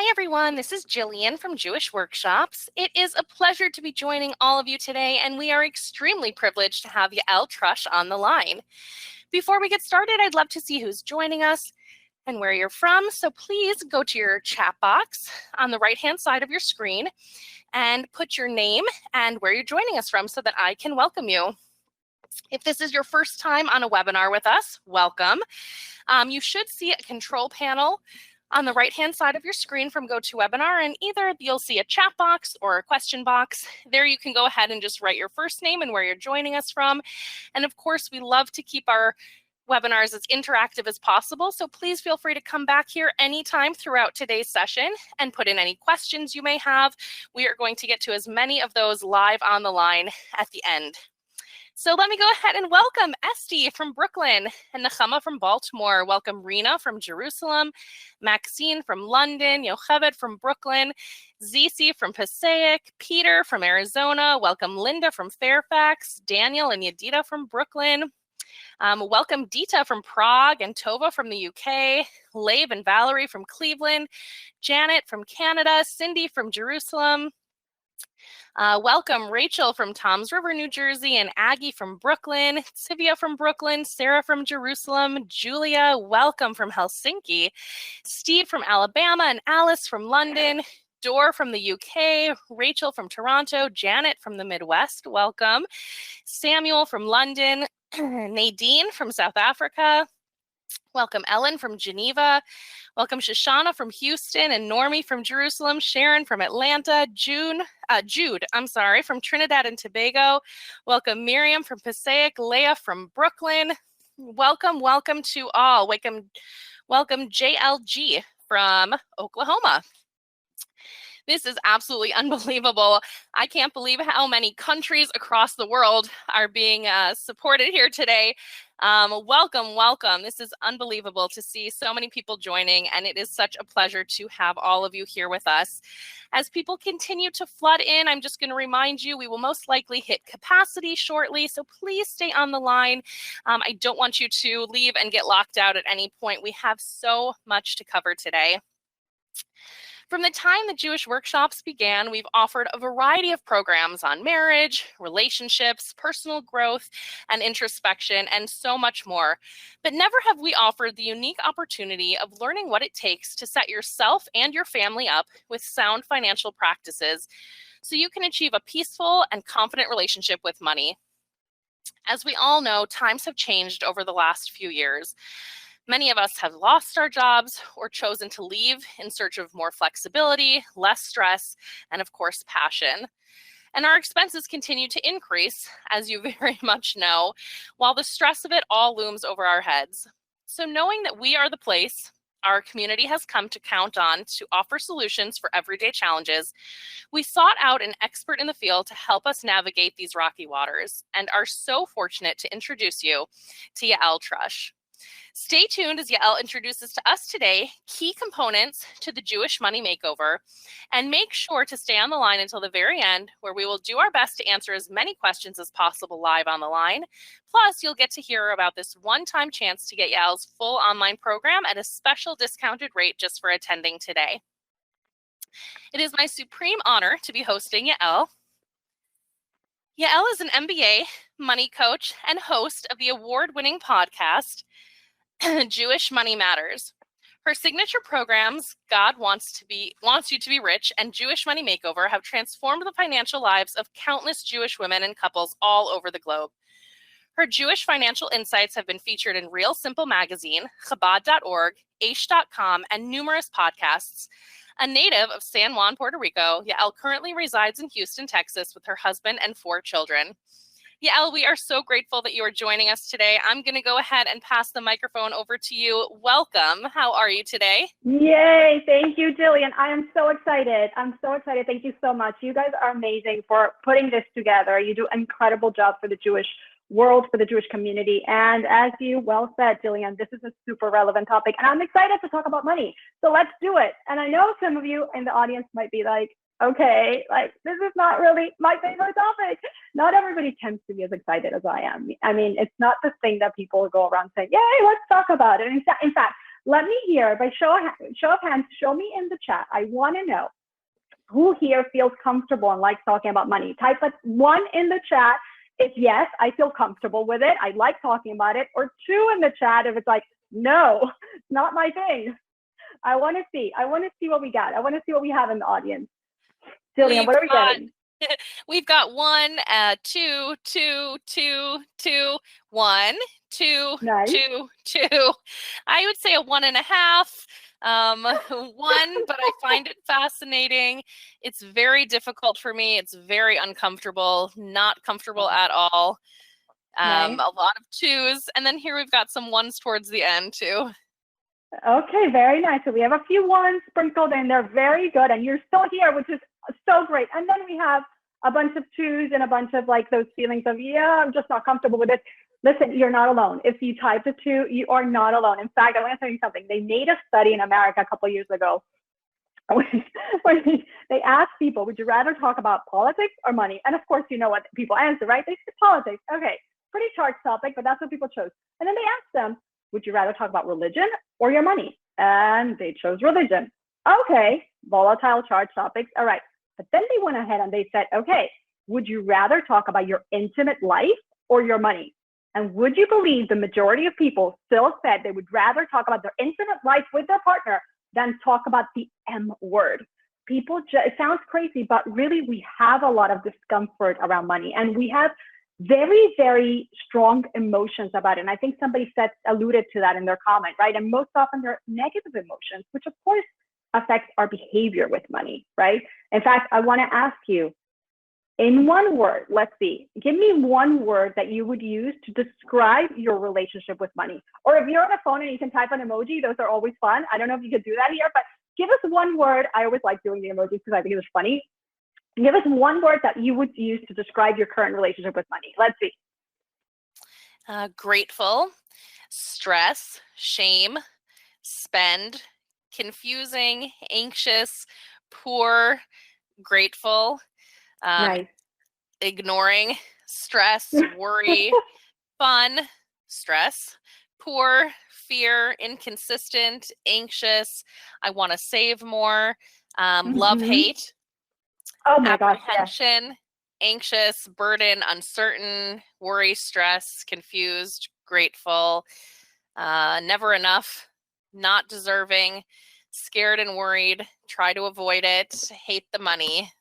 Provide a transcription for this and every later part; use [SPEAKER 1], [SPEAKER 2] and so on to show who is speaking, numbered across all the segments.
[SPEAKER 1] Hi, everyone. This is Jillian from Jewish Workshops. It is a pleasure to be joining all of you today, and we are extremely privileged to have Yael Trusch on the line. Before we get started, I'd love to see who's joining us and where you're from. So please go to your chat box on the right-hand side of your screen and put your name and where you're joining us from so that I can welcome you. If this is your first time on a webinar with us, welcome. You should see a control panel on the right-hand side of your screen from GoToWebinar, and either you'll see a chat box or a question box. There you can go ahead and just write your first name and where you're joining us from. And of course, we love to keep our webinars as interactive as possible, so please feel free to come back here anytime throughout today's session and put in any questions you may have. We are going to get to as many of those live on the line at the end. So let me go ahead and welcome Esty from Brooklyn and Nechama from Baltimore. Welcome Rena from Jerusalem, Maxine from London, Yocheved from Brooklyn, Zizi from Passaic, Peter from Arizona. Welcome Linda from Fairfax, Daniel and Yedida from Brooklyn. Welcome Dita from Prague and Tova from the UK, Lave and Valerie from Cleveland, Janet from Canada, Cindy from Jerusalem. Welcome Rachel from Toms River, New Jersey, and Aggie from Brooklyn, Sivia from Brooklyn, Sarah from Jerusalem, Julia, welcome from Helsinki, Steve from Alabama, and Alice from London, Dor from the UK, Rachel from Toronto, Janet from the Midwest, welcome, Samuel from London, Nadine from South Africa, welcome Ellen from Geneva, welcome Shoshana from Houston, and Normie from Jerusalem, Sharon from Atlanta, Jude from Trinidad and Tobago, welcome Miriam from Passaic, Leah from Brooklyn, welcome to all, welcome JLG from Oklahoma. This is absolutely unbelievable. I can't believe how many countries across the world are being supported here today. Welcome. This is unbelievable to see so many people joining, and it is such a pleasure to have all of you here with us. As people continue to flood in, I'm just going to remind you, we will most likely hit capacity shortly, so please stay on the line. I don't want you to leave and get locked out at any point. We have so much to cover today. From the time the Jewish Workshops began, we've offered a variety of programs on marriage, relationships, personal growth, and introspection, and so much more. But never have we offered the unique opportunity of learning what it takes to set yourself and your family up with sound financial practices so you can achieve a peaceful and confident relationship with money. As we all know, times have changed over the last few years. Many of us have lost our jobs or chosen to leave in search of more flexibility, less stress, and of course, passion. And our expenses continue to increase, as you very much know, while the stress of it all looms over our heads. So knowing that we are the place our community has come to count on to offer solutions for everyday challenges, we sought out an expert in the field to help us navigate these rocky waters and are so fortunate to introduce you to Yael Trusch. Stay tuned as Yael introduces to us today key components to the Jewish Money Makeover, and make sure to stay on the line until the very end, where we will do our best to answer as many questions as possible live on the line. Plus, you'll get to hear about this one-time chance to get Yael's full online program at a special discounted rate just for attending today. It is my supreme honor to be hosting Yael. Yael is an MBA, money coach, and host of the award-winning podcast, Jewish Money Matters. Her signature programs, God Wants You to Be Rich and Jewish Money Makeover, have transformed the financial lives of countless Jewish women and couples all over the globe. Her Jewish financial insights have been featured in Real Simple Magazine, Chabad.org, Aish.com, and numerous podcasts. A native of San Juan, Puerto Rico, Yael currently resides in Houston, Texas, with her husband and 4 children. Yael, we are so grateful that you are joining us today. I'm going to go ahead and pass the microphone over to you. Welcome. How are you today?
[SPEAKER 2] Yay. Thank you, Jillian. I am so excited. Thank you so much. You guys are amazing for putting this together. You do an incredible job for the Jewish world, for the Jewish community. And as you well said, Jillian, this is a super relevant topic. And I'm excited to talk about money. So let's do it. And I know some of you in the audience might be like, okay, like this is not really my favorite topic. Not everybody tends to be as excited as I am. I mean, it's not the thing that people go around saying, yay, let's talk about it. In fact, Let me hear, by show of hands, show me in the chat. I want to know who here feels comfortable and likes talking about money. Type a 1 in the chat if yes, I feel comfortable with it. I like talking about it. Or 2 in the chat if it's like, no, it's not my thing. I want to see what we got. I want to see what we have in the audience. Jillian, what are we getting?
[SPEAKER 1] We've got 1, 2, 2, 2, 2, 1, 2,
[SPEAKER 2] Nice.
[SPEAKER 1] 2, 2. I would say a 1.5. 1, but I find it fascinating. It's very difficult for me. It's very uncomfortable, not comfortable at all.
[SPEAKER 2] Nice.
[SPEAKER 1] A lot of 2s. And then here we've got some 1s towards the end too.
[SPEAKER 2] Okay, very nice. So we have a few 1s sprinkled in there. Very good. And you're still here, which is so great. And then we have a bunch of 2s and a bunch of like those feelings of, yeah, I'm just not comfortable with it. Listen, you're not alone. If you typed a 2, you are not alone. In fact, I want to tell you something. They made a study in America a couple of years ago when they asked people, would you rather talk about politics or money? And of course, you know what people answer, right? They said politics. Okay, pretty charged topic, but that's what people chose. And then they asked them, would you rather talk about religion or your money? And they chose religion. Okay, volatile charged topics. All right. But then they went ahead and they said, okay, would you rather talk about your intimate life or your money? And would you believe the majority of people still said they would rather talk about their intimate life with their partner than talk about the M word? People, it sounds crazy, but really we have a lot of discomfort around money, and we have very, very strong emotions about it. And I think somebody alluded to that in their comment, right? And most often they're negative emotions, which of course affects our behavior with money, right? In fact, I want to ask you, in one word, let's see, give me one word that you would use to describe your relationship with money. Or if you're on a phone and you can type an emoji, those are always fun. I don't know if you could do that here, but give us one word. I always like doing the emojis because I think it's funny. Give us one word that you would use to describe your current relationship with money. Let's see.
[SPEAKER 1] Grateful, stress, shame, spend, confusing, anxious, poor, grateful,
[SPEAKER 2] Nice.
[SPEAKER 1] ignoring, stress, worry, fun, stress, poor, fear, inconsistent, anxious, I want to save more, love, hate,
[SPEAKER 2] oh my gosh,
[SPEAKER 1] apprehension, yes. Anxious, burden, uncertain, worry, stress, confused, grateful, never enough, not deserving, scared and worried, try to avoid it, hate the money.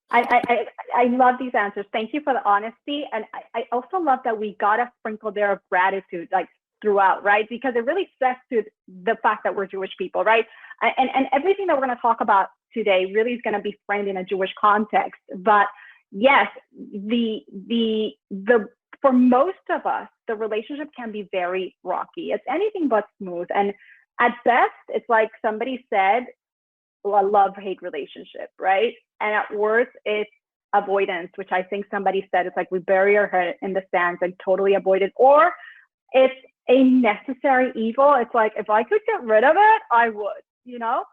[SPEAKER 2] I love these answers. Thank you for the honesty. And I also love that we got a sprinkle there of gratitude, like throughout, right? Because it really speaks to the fact that we're Jewish people, right? And everything that we're going to talk about today really is going to be framed in a Jewish context. But yes, for most of us, the relationship can be very rocky. It's anything but smooth. And at best, it's like somebody said, a love-hate relationship, right? And at worst, it's avoidance, which I think somebody said, it's like we bury our head in the sands and totally avoid it. Or it's a necessary evil. It's like, if I could get rid of it, I would, you know?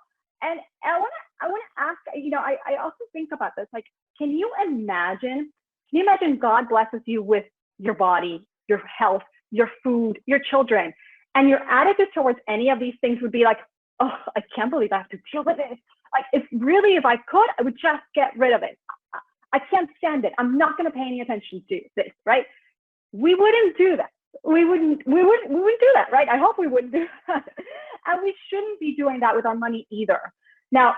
[SPEAKER 2] And I want to ask, you know, I also think about this, like, can you imagine God blesses you with your body, your health, your food, your children, and your attitude towards any of these things would be like, oh, I can't believe I have to deal with this. Like, if I could, I would just get rid of it. I can't stand it. I'm not going to pay any attention to this, right? We wouldn't do that. We wouldn't do that, right? I hope we wouldn't do that. And we shouldn't be doing that with our money either. Now,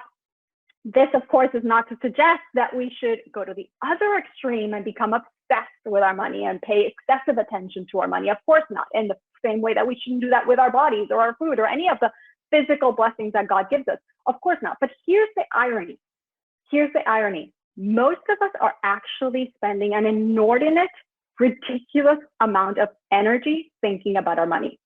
[SPEAKER 2] this, of course, is not to suggest that we should go to the other extreme and become obsessed with our money and pay excessive attention to our money. Of course not. In the same way that we shouldn't do that with our bodies or our food or any of the physical blessings that God gives us. Of course not. But here's the irony. Most of us are actually spending an inordinate, ridiculous amount of energy thinking about our money.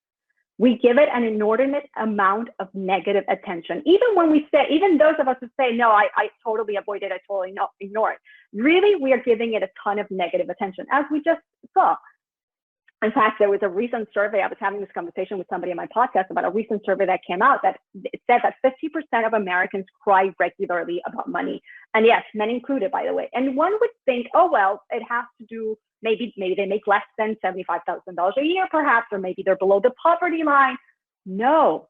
[SPEAKER 2] We give it an inordinate amount of negative attention. Even those of us who say, no, I totally avoid it, I totally ignore it. Really, we are giving it a ton of negative attention, as we just saw. In fact, there was a recent survey. I was having this conversation with somebody on my podcast about a recent survey that came out that it said that 50% of Americans cry regularly about money. And yes, men included, by the way. And one would think, oh, well, it has to do, maybe they make less than $75,000 a year, perhaps, or maybe they're below the poverty line. No,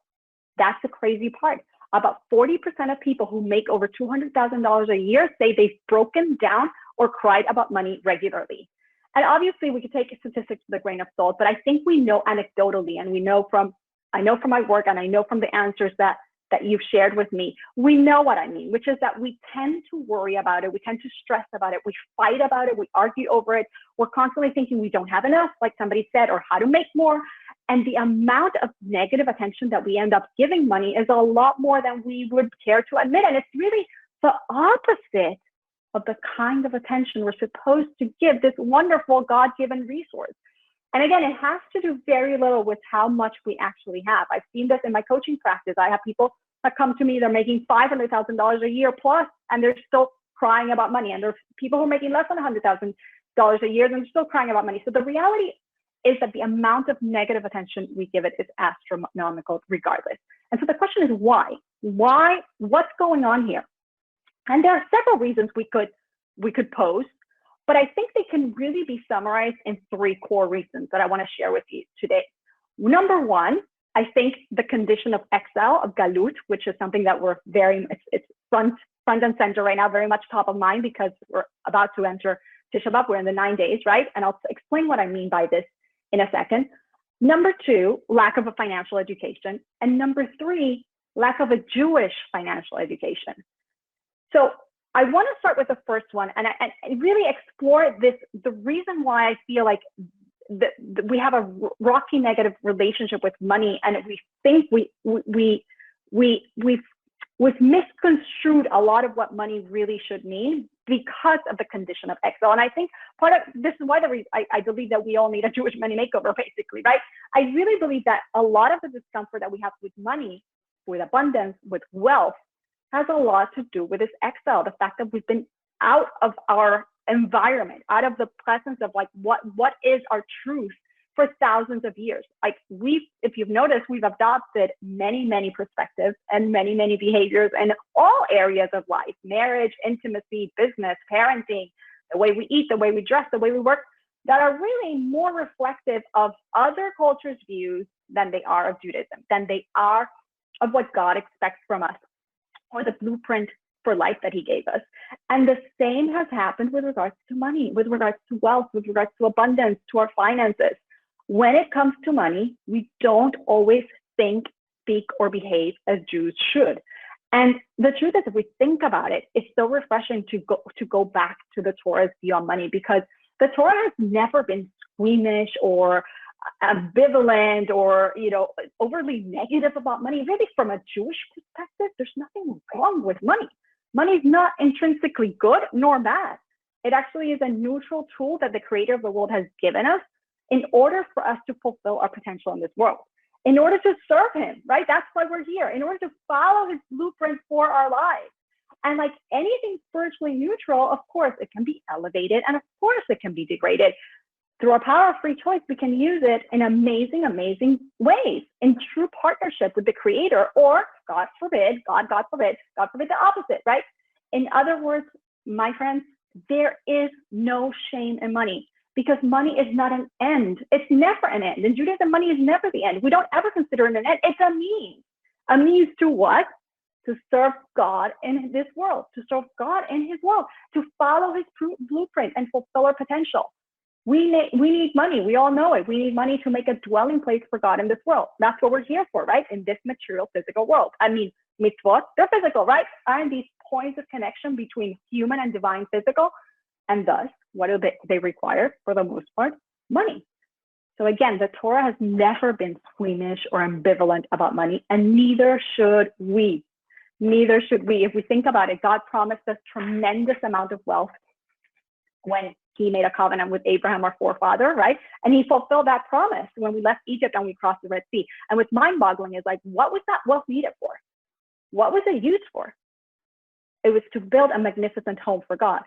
[SPEAKER 2] that's the crazy part. About 40% of people who make over $200,000 a year say they've broken down or cried about money regularly. And obviously we could take statistics with a grain of salt, but I think we know anecdotally, and I know from my work, and I know from the answers that you've shared with me, we know what I mean, which is that we tend to worry about it. We tend to stress about it. We fight about it. We argue over it. We're constantly thinking we don't have enough, like somebody said, or how to make more. And the amount of negative attention that we end up giving money is a lot more than we would care to admit. And it's really the opposite of the kind of attention we're supposed to give this wonderful God-given resource. And again, it has to do very little with how much we actually have. I've seen this in my coaching practice. I have people that come to me, they're making $500,000 a year plus, and they're still crying about money. And there's people who are making less than $100,000 a year, and they're still crying about money. So the reality is that the amount of negative attention we give it is astronomical regardless. And so the question is why? Why? What's going on here? And there are several reasons we could pose, but I think they can really be summarized in three core reasons that I want to share with you today. Number one, I think the condition of exile, of galut, which is something that we're it's front and center right now, very much top of mind because we're about to enter Tisha B'Av. We're in the 9 days, right? And I'll explain what I mean by this in a second. Number two, lack of a financial education. And number three, lack of a Jewish financial education. So I want to start with the first one and really explore this, the reason why I feel like we have a rocky negative relationship with money, and we think we've misconstrued a lot of what money really should mean because of the condition of exile. And I think part of this is why I believe that we all need a Jewish money makeover, basically, right? I really believe that a lot of the discomfort that we have with money, with abundance, with wealth, has a lot to do with this exile, the fact that we've been out of our environment, out of the presence of like what is our truth for thousands of years. Like if you've noticed, we've adopted many perspectives and many behaviors in all areas of life: marriage, intimacy, business, parenting, the way we eat, the way we dress, the way we work, that are really more reflective of other cultures' views than they are of Judaism, than they are of what God expects from us, or the blueprint for life that he gave us. And the same has happened with regards to money, with regards to wealth, with regards to abundance, to our finances. When it comes to money, we don't always think, speak, or behave as Jews should. And the truth is, if we think about it, it's so refreshing to go back to the Torah's view on money, because the Torah has never been squeamish or ambivalent or overly negative about money. Really, from a Jewish perspective, there's nothing wrong with money. Money is not intrinsically good nor bad. It actually is a neutral tool that the creator of the world has given us in order for us to fulfill our potential in this world, in order to serve him, right? That's why we're here, in order to follow his blueprint for our lives. And like anything spiritually neutral, of course, it can be elevated, and of course it can be degraded. Through our power of free choice, we can use it in amazing ways, in true partnership with the creator, or God forbid the opposite, right? In other words, my friends, there is no shame in money, because money is not an end. It's never an end. In Judaism, money is never the end. We don't ever consider it an end. It's a means. A means to what? To serve God in this world, to serve God in his world, to follow his blueprint and fulfill our potential. We need money. We all know it. We need money to make a dwelling place for God in this world. That's what we're here for, right? In this material, physical world. I mean, mitzvot, they're physical, right? Aren't these points of connection between human and divine physical? And thus, what do they require, for the most part? Money. So again, the Torah has never been squeamish or ambivalent about money, and neither should we. Neither should we. If we think about it, God promised us tremendous amount of wealth when he made a covenant with Abraham, our forefather, right? And he fulfilled that promise when we left Egypt and we crossed the Red Sea. And what's mind-boggling is like, what was that wealth needed for? What was it used for? It was to build a magnificent home for God.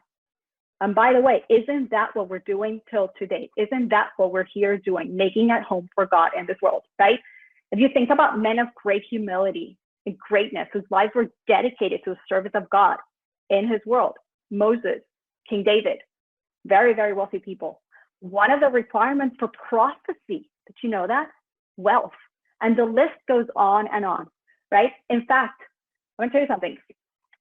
[SPEAKER 2] And by the way, isn't that what we're doing till today? Isn't that what we're here doing? Making a home for God in this world, right? If you think about men of great humility and greatness, whose lives were dedicated to the service of God in his world, Moses, King David, very wealthy people. One of the requirements for prophecy, did you know that? Wealth. And the list goes on and on, right? In fact, I want to tell you something.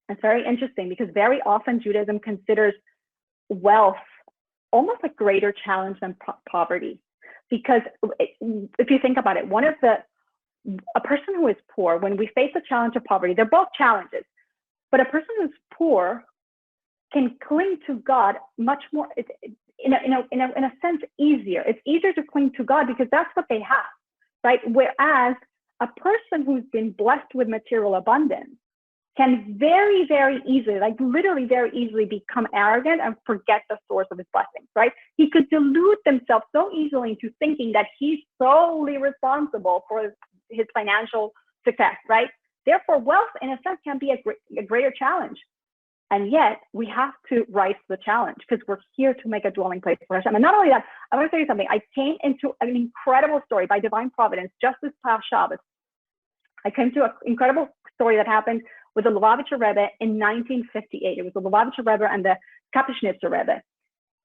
[SPEAKER 2] It's very interesting because very often Judaism considers wealth almost a greater challenge than poverty. Because if you think about it, a person who is poor, when we face the challenge of poverty, they're both challenges, but a person who's poor can cling to God much more, in a sense, easier. It's easier to cling to God because that's what they have, right? Whereas a person who's been blessed with material abundance can very, very easily, like literally very easily become arrogant and forget the source of his blessings, right? He could delude himself so easily into thinking that he's solely responsible for his financial success, right? Therefore, wealth, in a sense, can be a greater challenge. And yet, we have to rise to the challenge because we're here to make a dwelling place for Hashem. And not only that, I want to tell you something. I came into an incredible story by divine providence just this past Shabbos. I came to an incredible story that happened with the Lubavitcher Rebbe in 1958. It was the Lubavitcher Rebbe and the Kapushnitzer Rebbe.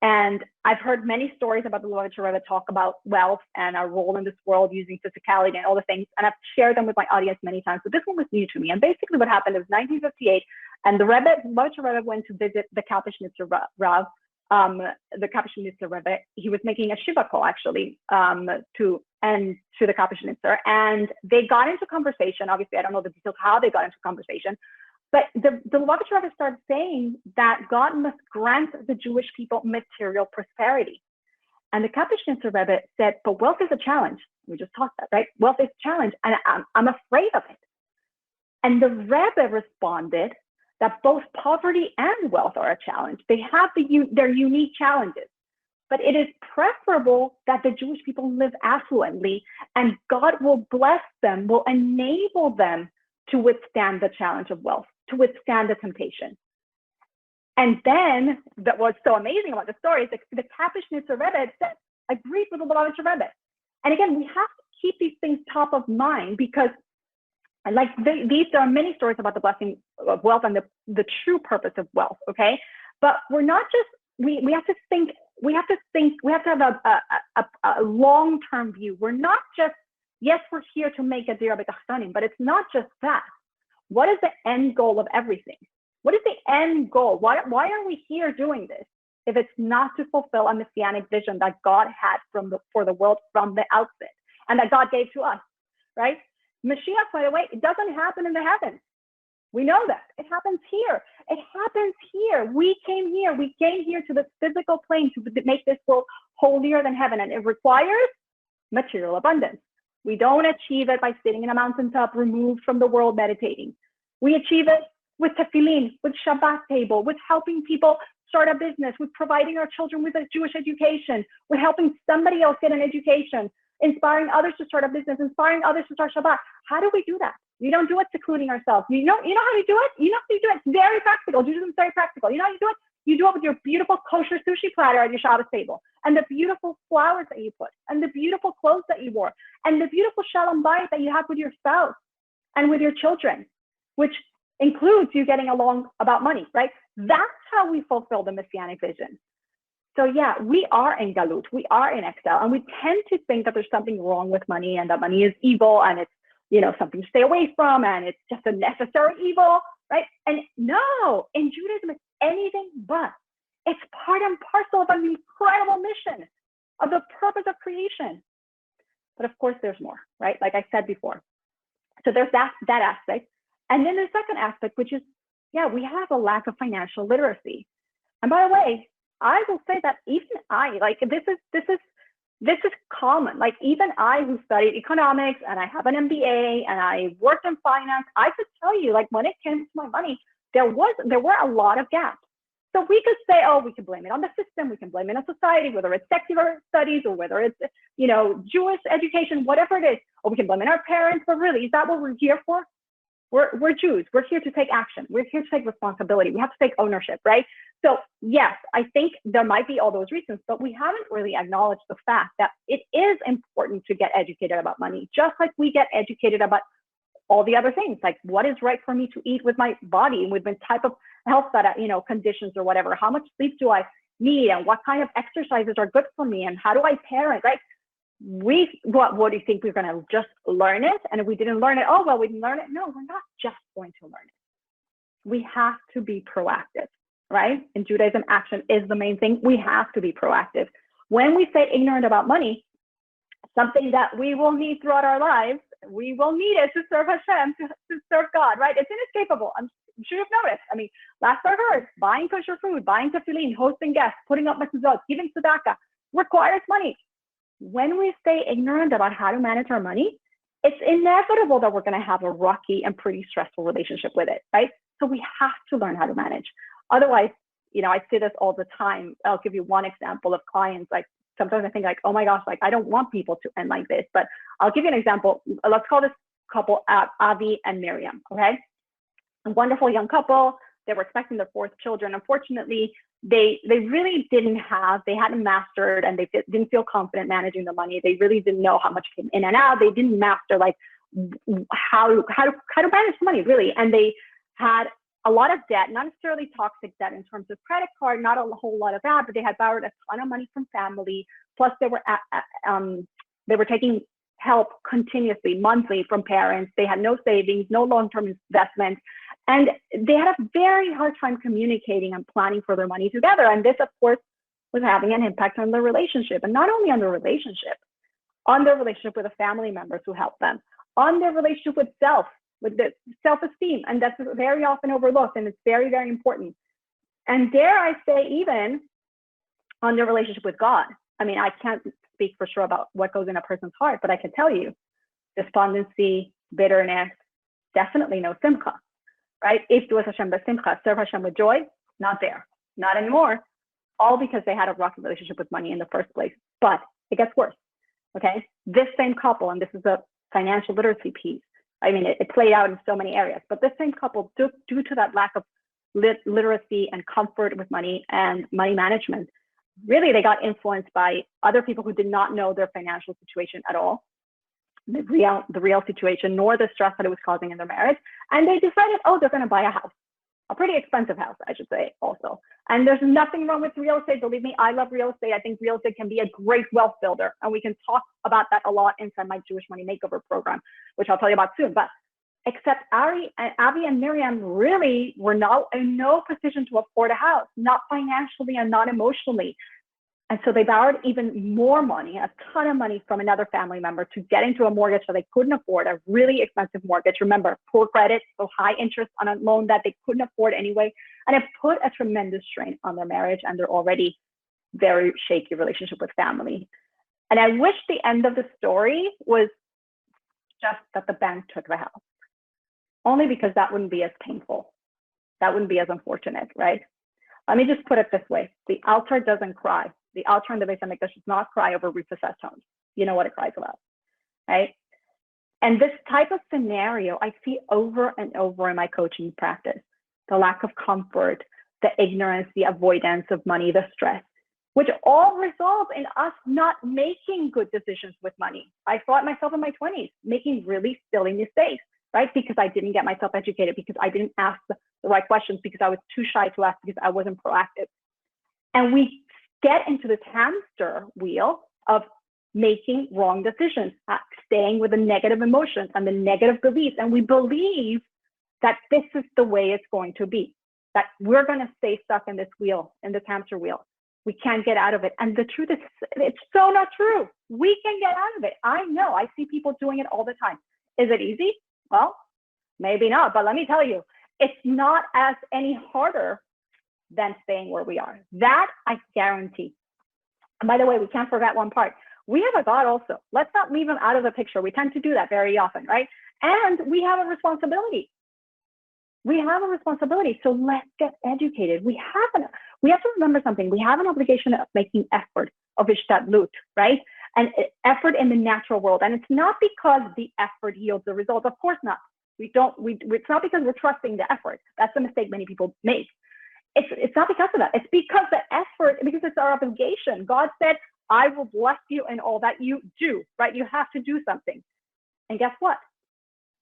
[SPEAKER 2] And I've heard many stories about the Lubavitcher Rebbe talk about wealth and our role in this world using physicality and all the things. And I've shared them with my audience many times. But this one was new to me. And basically what happened, it was 1958. And the Lubavitcher Rebbe went to visit the Kapushnitzer Rav, the Kapushnitzer Rebbe. He was making a Shiva call, actually, to the Kapushnitzer. And they got into conversation. Obviously, I don't know the details how they got into conversation. But the Lubavitcher Rebbe started saying that God must grant the Jewish people material prosperity. And the Kapushnitzer Rebbe said, but wealth is a challenge. We just talked that, right? Wealth is a challenge, and I'm afraid of it. And the Rebbe responded that both poverty and wealth are a challenge. They have their unique challenges. But it is preferable that the Jewish people live affluently, and God will bless them, will enable them to withstand the challenge of wealth, to withstand the temptation. And then, that was so amazing about the story is the Kapushnitzer Rebbe said, agreed with the Lubavitcher Rebbe. And again, we have to keep these things top of mind because there are many stories about the blessing of wealth and the true purpose of wealth, okay? But we're not just, we have to have a long-term view. We're not just, yes, we're here to make a dira b'tachtonim, but it's not just that. What is the end goal of everything? What is the end goal? Why are we here doing this if it's not to fulfill a messianic vision that God had for the world from the outset and that God gave to us, right? Mashiach, by the way, it doesn't happen in the heavens. We know that. It happens here. It happens here. We came here to the physical plane to make this world holier than heaven, and it requires material abundance. We don't achieve it by sitting in a mountaintop removed from the world meditating. We achieve it with tefillin, with Shabbat table, with helping people start a business, with providing our children with a Jewish education, with helping somebody else get an education, inspiring others to start a business, inspiring others to start Shabbat. How do we do that? We don't do it secluding ourselves. You know how you do it? You know how you do it? It's very practical. Judaism is very practical. You know how you do it? You do it with your beautiful kosher sushi platter at your Shabbos table, and the beautiful flowers that you put, and the beautiful clothes that you wore, and the beautiful shalom bayit that you have with your spouse and with your children, which includes you getting along about money, right? That's how we fulfill the messianic vision. So yeah, we are in galut, we are in exile, and we tend to think that there's something wrong with money and that money is evil and it's, something to stay away from and it's just a necessary evil, right? And no, in Judaism, it's anything but. It's part and parcel of an incredible mission of the purpose of creation. But of course, there's more, right? Like I said before. So there's that aspect. And then the second aspect, which is, yeah, we have a lack of financial literacy. And by the way, I will say that even I, like this is common. Like even I who studied economics and I have an MBA and I worked in finance, I could tell you, like when it came to my money, there were a lot of gaps. So we could say, oh, we can blame it on the system, we can blame it on society, whether it's secular studies or whether it's, Jewish education, whatever it is, or we can blame it on our parents, but really, is that what we're here for? We're Jews. We're here to take action. We're here to take responsibility. We have to take ownership, right? So yes, I think there might be all those reasons, but we haven't really acknowledged the fact that it is important to get educated about money, just like we get educated about all the other things, like what is right for me to eat with my body and with the type of health that, conditions or whatever, how much sleep do I need and what kind of exercises are good for me and how do I parent, right? what do you think we're going to just learn it? And if we didn't learn it, oh, well, we didn't learn it. No, we're not just going to learn it. We have to be proactive, right? In Judaism, action is the main thing. We have to be proactive. When we say ignorant about money, something that we will need throughout our lives, we will need it to serve Hashem, to serve God, right? It's inescapable. I'm sure you've noticed. I mean, last I heard, buying kosher food, buying tefillin, hosting guests, putting up mezuzot, giving tzedakah requires money. When we stay ignorant about how to manage our money, it's inevitable that we're going to have a rocky and pretty stressful relationship with it, right? So we have to learn how to manage. Otherwise, I say this all the time. I'll give you one example of clients. Like sometimes I think like, oh my gosh, like I don't want people to end like this, but I'll give you an example. Let's call this couple Avi and Miriam, okay? A wonderful young couple. They were expecting their fourth children. Unfortunately, they really hadn't mastered, and they didn't feel confident managing the money. They really didn't know how much came in and out. They didn't master like how to manage the money really. And they had a lot of debt, not necessarily toxic debt in terms of credit card, not a whole lot of that, but they had borrowed a ton of money from family. Plus they were taking help continuously, monthly from parents. They had no savings, no long-term investments. And they had a very hard time communicating and planning for their money together. And this, of course, was having an impact on their relationship. And not only on their relationship with the family members who helped them, on their relationship with the self-esteem. And that's very often overlooked. And it's very, very important. And dare I say, even on their relationship with God. I mean, I can't speak for sure about what goes in a person's heart, but I can tell you, despondency, bitterness, definitely no simcha. Right? If do Hashem b'simcha, serve Hashem with joy, not there, not anymore. All because they had a rocky relationship with money in the first place. But it gets worse. Okay, this same couple, and this is a financial literacy piece. I mean, it played out in so many areas. But this same couple, due to that lack of literacy and comfort with money and money management, really they got influenced by other people who did not know their financial situation at all. The real situation, nor the stress that it was causing in their marriage. And they decided, they're going to buy a house, a pretty expensive house, I should say also. And there's nothing wrong with real estate. Believe me, I love real estate. I think real estate can be a great wealth builder. And we can talk about that a lot inside my Jewish Money Makeover program, which I'll tell you about soon. But except Avi and Miriam really were not in no position to afford a house, not financially and not emotionally. And so they borrowed even more money, a ton of money from another family member to get into a mortgage that they couldn't afford, a really expensive mortgage. Remember, poor credit, so high interest on a loan that they couldn't afford anyway. And it put a tremendous strain on their marriage and their already very shaky relationship with family. And I wish the end of the story was just that the bank took the house, only because that wouldn't be as painful. That wouldn't be as unfortunate, right? Let me just put it this way. The altar doesn't cry. The altar in the Beis HaMikdash does not cry over repossessed homes. You know what it cries about, right? And this type of scenario I see over and over in my coaching practice. The lack of comfort, the ignorance, the avoidance of money, the stress, which all result in us not making good decisions with money. I saw it myself in my 20s, making really silly mistakes, right? Because I didn't get myself educated, because I didn't ask the right questions, because I was too shy to ask, because I wasn't proactive. And we get into this hamster wheel of making wrong decisions, staying with the negative emotions and the negative beliefs. And we believe that this is the way it's going to be, that we're going to stay stuck in this wheel, in this hamster wheel. We can't get out of it. And the truth is, it's so not true. We can get out of it. I know, I see people doing it all the time. Is it easy? Well, maybe not, but let me tell you, it's not as any harder than staying where we are. That I guarantee. And by the way, we can't forget one part. We have a God also. Let's not leave him out of the picture. We tend to do that very often, right? And we have a responsibility. We have a responsibility. So let's get educated. We have to remember something. We have an obligation of making effort, of ishtadlut, right? And effort in the natural world. And it's not because the effort yields the result. Of course not. It's not because we're trusting the effort. That's the mistake many people make. It's not because of that. It's because the effort, because it's our obligation. God said, I will bless you in all that you do, right? You have to do something. And guess what?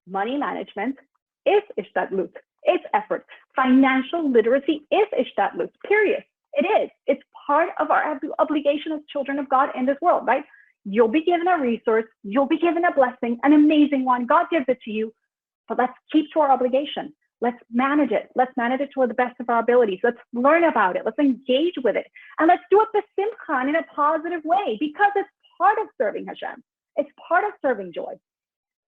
[SPEAKER 2] Money management is ishtadlut. It's effort. Financial literacy is ishtadlut, period. It is. It's part of our obligation as children of God in this world, right? You'll be given a resource. You'll be given a blessing, an amazing one. God gives it to you, but let's keep to our obligation. Let's manage it. Let's manage it to the best of our abilities. Let's learn about it. Let's engage with it. And let's do it with simcha and in a positive way, because it's part of serving Hashem. It's part of serving joy.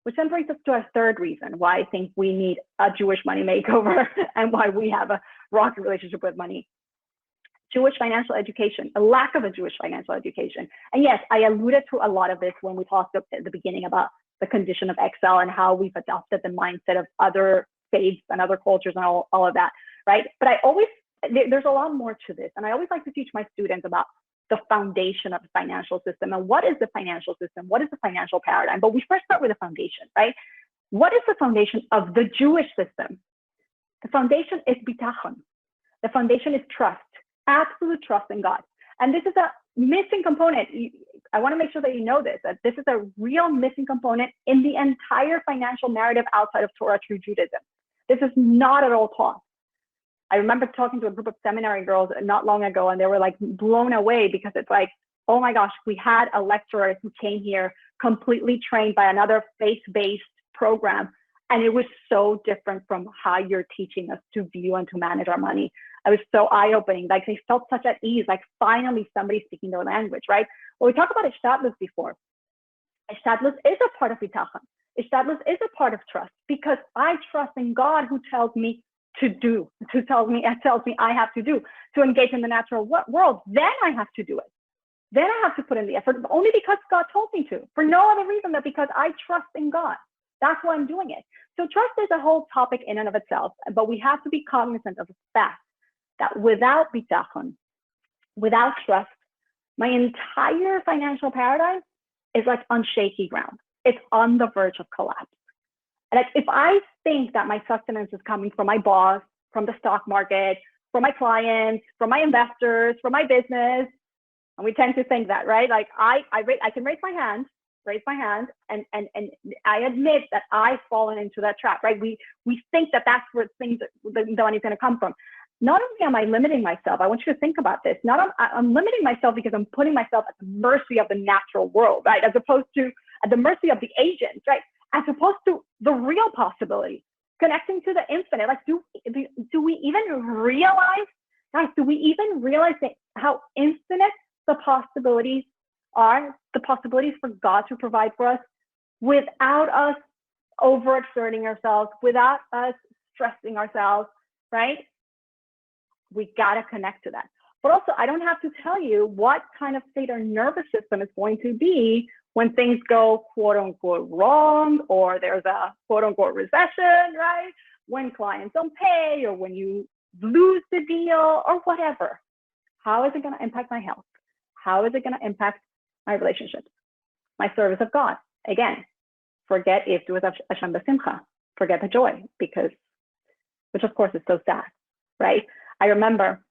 [SPEAKER 2] Which then brings us to our third reason why I think we need a Jewish money makeover and why we have a rocky relationship with money. Jewish financial education, a lack of a Jewish financial education. And yes, I alluded to a lot of this when we talked at the beginning about the condition of Excel and how we've adopted the mindset of other faiths and other cultures and all of that, right? But there's a lot more to this. And I always like to teach my students about the foundation of the financial system. And what is the financial system? What is the financial paradigm? But we first start with the foundation, right? What is the foundation of the Jewish system? The foundation is bitachon. The foundation is trust, absolute trust in God. And this is a missing component. I want to make sure that you know this, that this is a real missing component in the entire financial narrative outside of Torah True Judaism. This is not at all taught. I remember talking to a group of seminary girls not long ago, and they were like blown away because it's like, oh my gosh, we had a lecturer who came here completely trained by another faith-based program. And it was so different from how you're teaching us to view and to manage our money. It was so eye-opening. Like they felt such at ease, like finally somebody speaking their language, right? Well, we talked about Ishtadlus before. Ishtadlus is a part of bitachon. Ishtadlus is a part of trust because I trust in God who tells me to do, tells me I have to do, to engage in the natural world. Then I have to do it. Then I have to put in the effort, only because God told me to, for no other reason than because I trust in God. That's why I'm doing it. So trust is a whole topic in and of itself, but we have to be cognizant of the fact that without bitachon, without trust, my entire financial paradigm is like on shaky ground. It's on the verge of collapse. Like if I think that my sustenance is coming from my boss, from the stock market, from my clients, from my investors, from my business, and we tend to think that, right? Like I can raise my hand, and I admit that I've fallen into that trap, right? We think that that's where the money's going to come from. Not only am I limiting myself, I want you to think about this. I'm limiting myself because I'm putting myself at the mercy of the natural world, right? As opposed to at the mercy of the agents, right? As opposed to the real possibility, connecting to the infinite. Like, do we even realize, guys, how infinite the possibilities are, the possibilities for God to provide for us without us overexerting ourselves, without us stressing ourselves, right? We got to connect to that. But also, I don't have to tell you what kind of state our nervous system is going to be when things go quote unquote wrong, or there's a quote unquote recession, right? When clients don't pay, or when you lose the deal, or whatever. How is it going to impact my health? How is it going to impact my relationships, my service of God? Again, forget if with Hashem b'simcha, forget the joy, which of course is so sad, right? I remember,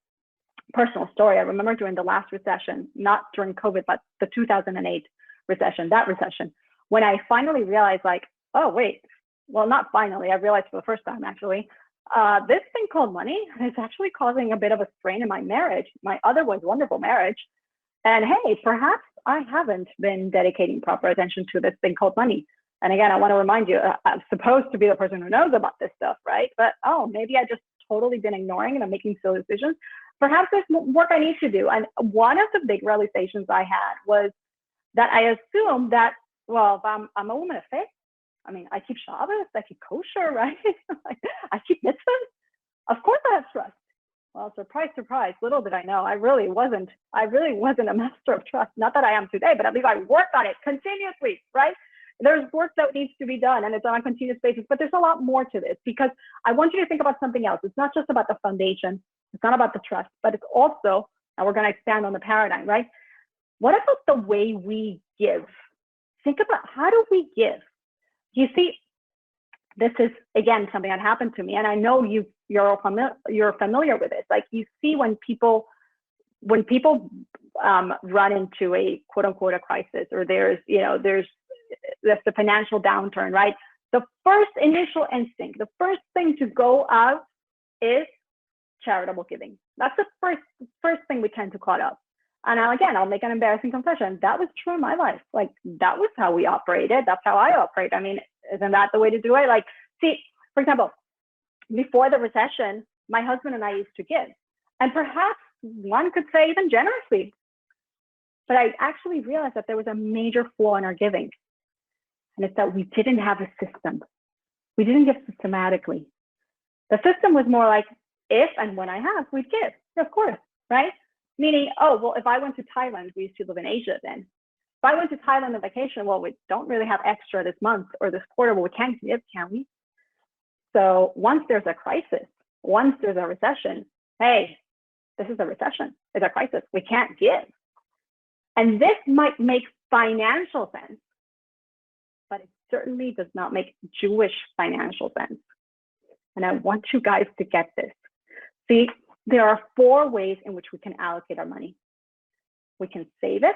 [SPEAKER 2] personal story, I remember during the last recession, not during COVID, but the 2008 recession, when I finally realized like, oh wait, well, not finally, I realized for the first time actually, this thing called money is actually causing a bit of a strain in my marriage, my otherwise wonderful marriage. And hey, perhaps I haven't been dedicating proper attention to this thing called money. And again, I want to remind you, I'm supposed to be the person who knows about this stuff, right? But maybe I just totally been ignoring and I'm making silly decisions. Perhaps there's work I need to do. And one of the big realizations I had was that I assumed that, well, if I'm a woman of faith, I mean, I keep Shabbos, I keep kosher, right? I keep mitzvahs. Of course I have trust. Well, surprise, surprise, little did I know, I really wasn't a master of trust. Not that I am today, but at least I worked on it continuously, right? There's work that needs to be done and it's on a continuous basis, but there's a lot more to this because I want you to think about something else. It's not just about the foundation. It's not about the trust, but it's also, and we're going to expand on the paradigm, right? What about the way we give? Think about how do we give? You see, this is, again, something that happened to me. And I know you're familiar with this. Like you see when people run into a quote unquote a crisis, or there's the financial downturn, right? The first initial instinct, the first thing to go out is charitable giving. That's the first thing we tend to call up. And I'll make an embarrassing confession. That was true in my life. Like, that was how we operated. That's how I operate. I mean, isn't that the way to do it? Like, see, for example, before the recession, my husband and I used to give. And perhaps one could say even generously. But I actually realized that there was a major flaw in our giving. And it's that we didn't have a system. We didn't give systematically. The system was more like, if and when I have, we'd give, of course, right? Meaning, oh, well, if I went to Thailand, we used to live in Asia then. If I went to Thailand on vacation, well, we don't really have extra this month or this quarter, well, we can't give, can we? So once there's a crisis, once there's a recession, hey, this is a recession, it's a crisis, we can't give. And this might make financial sense, but it certainly does not make Jewish financial sense. And I want you guys to get this. See, there are 4 ways in which we can allocate our money. We can save it,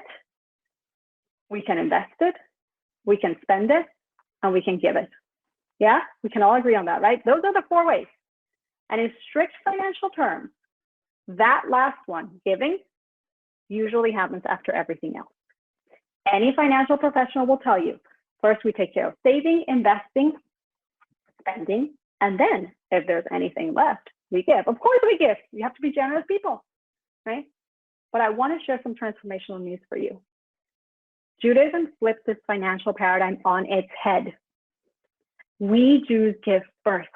[SPEAKER 2] we can invest it, we can spend it, and we can give it. Yeah, we can all agree on that, right? Those are the 4 ways. And in strict financial terms, that last one, giving, usually happens after everything else. Any financial professional will tell you, first we take care of saving, investing, spending, and then if there's anything left, we give. Of course we give. You have to be generous people, right? But I want to share some transformational news for you. Judaism flipped this financial paradigm on its head. We Jews give first.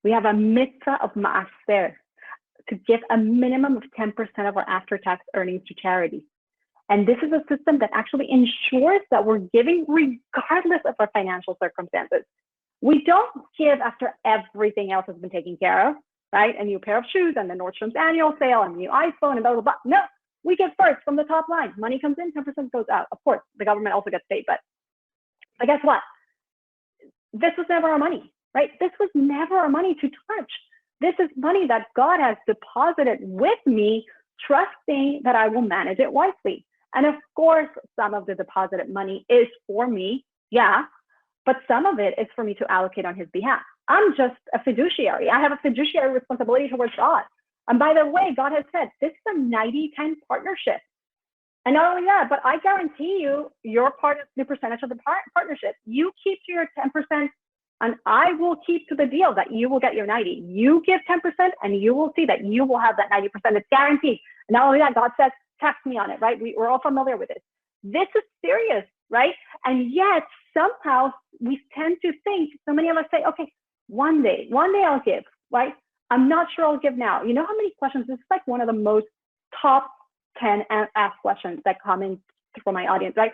[SPEAKER 2] We have a mitzvah of maaser, to give a minimum of 10% of our after-tax earnings to charity. And this is a system that actually ensures that we're giving regardless of our financial circumstances. We don't give after everything else has been taken care of, right? A new pair of shoes and the Nordstrom's annual sale and a new iPhone and blah, blah, blah. No, we give first from the top line. Money comes in, 10% goes out. Of course, the government also gets paid, but guess what? This was never our money, right? This was never our money to touch. This is money that God has deposited with me, trusting that I will manage it wisely. And of course, some of the deposited money is for me, yeah, but some of it is for me to allocate on his behalf. I'm just a fiduciary. I have a fiduciary responsibility towards God. And by the way, God has said, this is a 90-10 partnership. And not only that, but I guarantee you, your part of the percentage of the partnership. You keep to your 10%, and I will keep to the deal that you will get your 90. You give 10%, and you will see that you will have that 90%. It's guaranteed. And not only that, God says, tax me on it, right? We're all familiar with this. This is serious, right? And yet, somehow, we tend to think, so many of us say, okay, one day I'll give, right? I'm not sure I'll give now. You know how many questions? This is like one of the most top 10 asked questions that come in from my audience, right?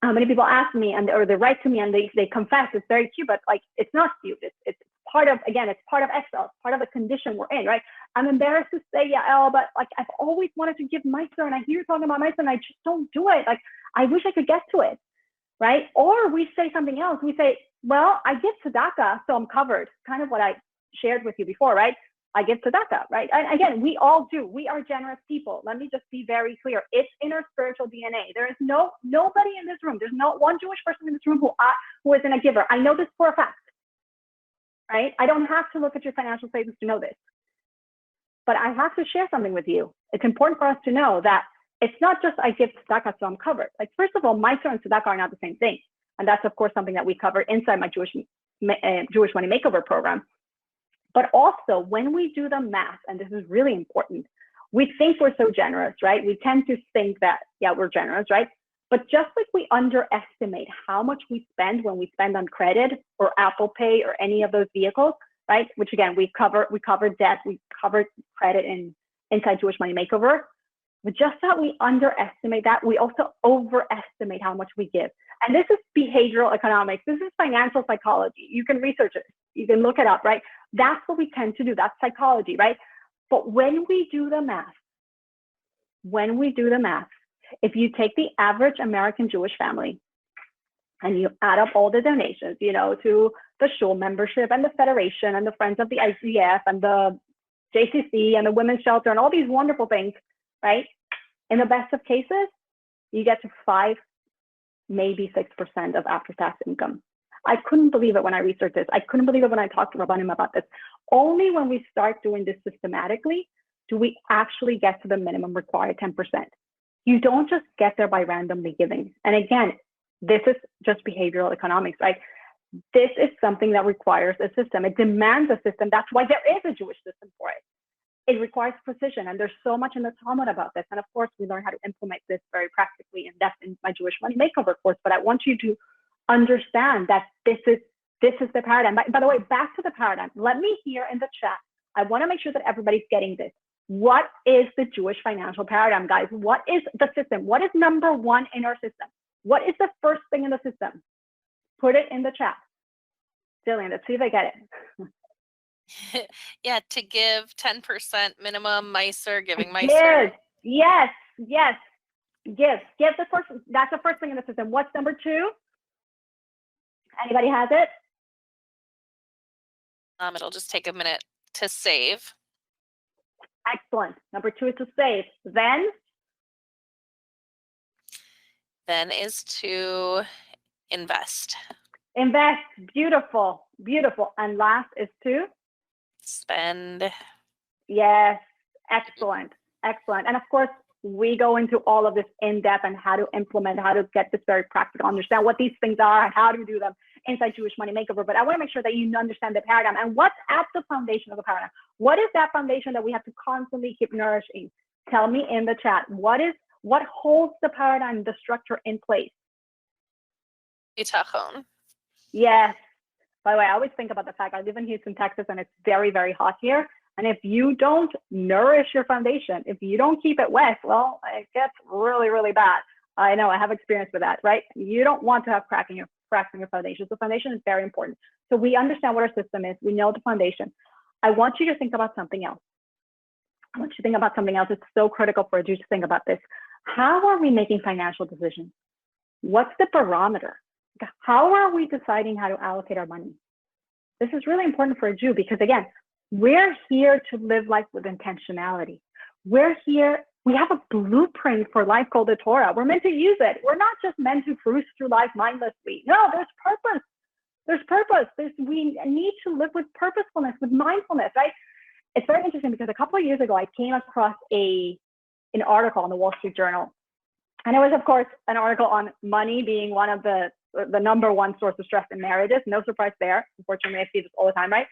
[SPEAKER 2] How many people ask me or they write to me and they confess it's very cute, but like, it's not cute. It's part of, again, it's part of Excel, it's part of the condition we're in, right? I'm embarrassed to say, Yael, but like, I've always wanted to give Meister, and I hear you talking about Meister and I just don't do it. Like, I wish I could get to it, right? Or we say something else. We say, well, I give tzedakah, so I'm covered. Kind of what I shared with you before, right? I give tzedakah, right? And again, we all do. We are generous people. Let me just be very clear. It's in our spiritual DNA. There is nobody in this room. There's not one Jewish person in this room who isn't a giver. I know this for a fact, right? I don't have to look at your financial statements to know this. But I have to share something with you. It's important for us to know that it's not just I give tzedakah, so I'm covered. Like, first of all, Meister and tzedakah are not the same thing. And that's, of course, something that we cover inside my Jewish Money Makeover program. But also, when we do the math, and this is really important, we think we're so generous, right? We tend to think that, yeah, we're generous, right? But just like we underestimate how much we spend when we spend on credit or Apple Pay or any of those vehicles, right? Which again, we cover debt, we cover credit inside Jewish Money Makeover. But just that we underestimate that, we also overestimate how much we give. And this is behavioral economics. This is financial psychology. You can research it. You can look it up, right? That's what we tend to do. That's psychology, right? But when we do the math, if you take the average American Jewish family and you add up all the donations, you know, to the shul membership and the federation and the Friends of the ICF and the JCC and the Women's Shelter and all these wonderful things, right? In the best of cases, you get to 5, maybe 6% of after-tax income. I couldn't believe it when I researched this. I couldn't believe it when I talked to Rabbanim about this. Only when we start doing this systematically do we actually get to the minimum required 10%? You don't just get there by randomly giving. And again, this is just behavioral economics, right? This is something that requires a system. It demands a system. That's why there is a Jewish system for it. It requires precision, and there's so much in the Talmud about this. And of course, we learn how to implement this very practically in depth in my Jewish Money Makeover course. But I want you to understand that this is the paradigm. By the way, back to the paradigm. Let me hear in the chat. I want to make sure that everybody's getting this. What is the Jewish financial paradigm, guys? What is the system? What is number one in our system? What is the first thing in the system? Put it in the chat. Jillian, let's see if I get
[SPEAKER 1] it. Yeah, to give 10% minimum Meiser, giving Meiser.
[SPEAKER 2] Yes. Give the first, that's the first thing in the system. What's number two? Anybody has it?
[SPEAKER 1] It'll just take a minute to save.
[SPEAKER 2] Excellent. Number two is to save. Then
[SPEAKER 1] is to invest.
[SPEAKER 2] Invest. Beautiful. And last is to
[SPEAKER 1] spend.
[SPEAKER 2] Yes. Excellent. And of course, we go into all of this in depth and how to implement, how to get this very practical, understand what these things are and how to do them inside Jewish Money Makeover. But I want to make sure that you understand the paradigm and what's at the foundation of the paradigm. What is that foundation that we have to constantly keep nourishing? Tell me in the chat. What holds the paradigm, the structure in place?
[SPEAKER 1] Bitachon.
[SPEAKER 2] Yes. By the way, I always think about the fact I live in Houston, Texas, and it's very, very hot here. And if you don't nourish your foundation, if you don't keep it wet, well, it gets really, really bad. I know, I have experience with that, right? You don't want to have cracks in your foundation. So foundation is very important. So we understand what our system is. We know the foundation. I want you to think about something else. It's so critical for you to think about this. How are we making financial decisions? What's the barometer? How are we deciding how to allocate our money? This is really important for a Jew because, again, we're here to live life with intentionality. We're here, we have a blueprint for life called the Torah. We're meant to use it. We're not just meant to cruise through life mindlessly. No, there's purpose. We need to live with purposefulness, with mindfulness, right? It's very interesting because a couple of years ago, I came across an article in the Wall Street Journal. And it was, of course, an article on money being one of the number one source of stress in marriages. No surprise there. Unfortunately, I see this all the time, right?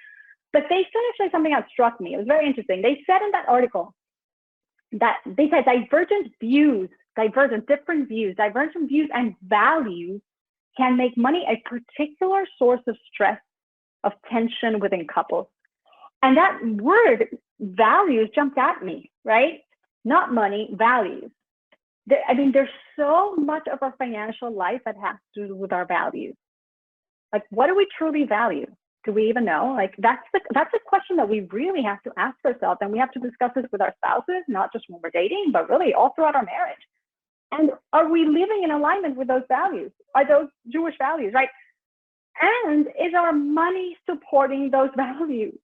[SPEAKER 2] But they said actually something that struck me. It was very interesting. They said in that article that they said divergent views and values can make money a particular source of stress, of tension within couples. And that word values jumped at me, right? Not money, values. There's so much of our financial life that has to do with our values. Like, what do we truly value? Do we even know? Like, that's a question that we really have to ask ourselves, and we have to discuss this with our spouses, not just when we're dating, but really all throughout our marriage. And are we living in alignment with those values? Are those Jewish values, right? And is our money supporting those values,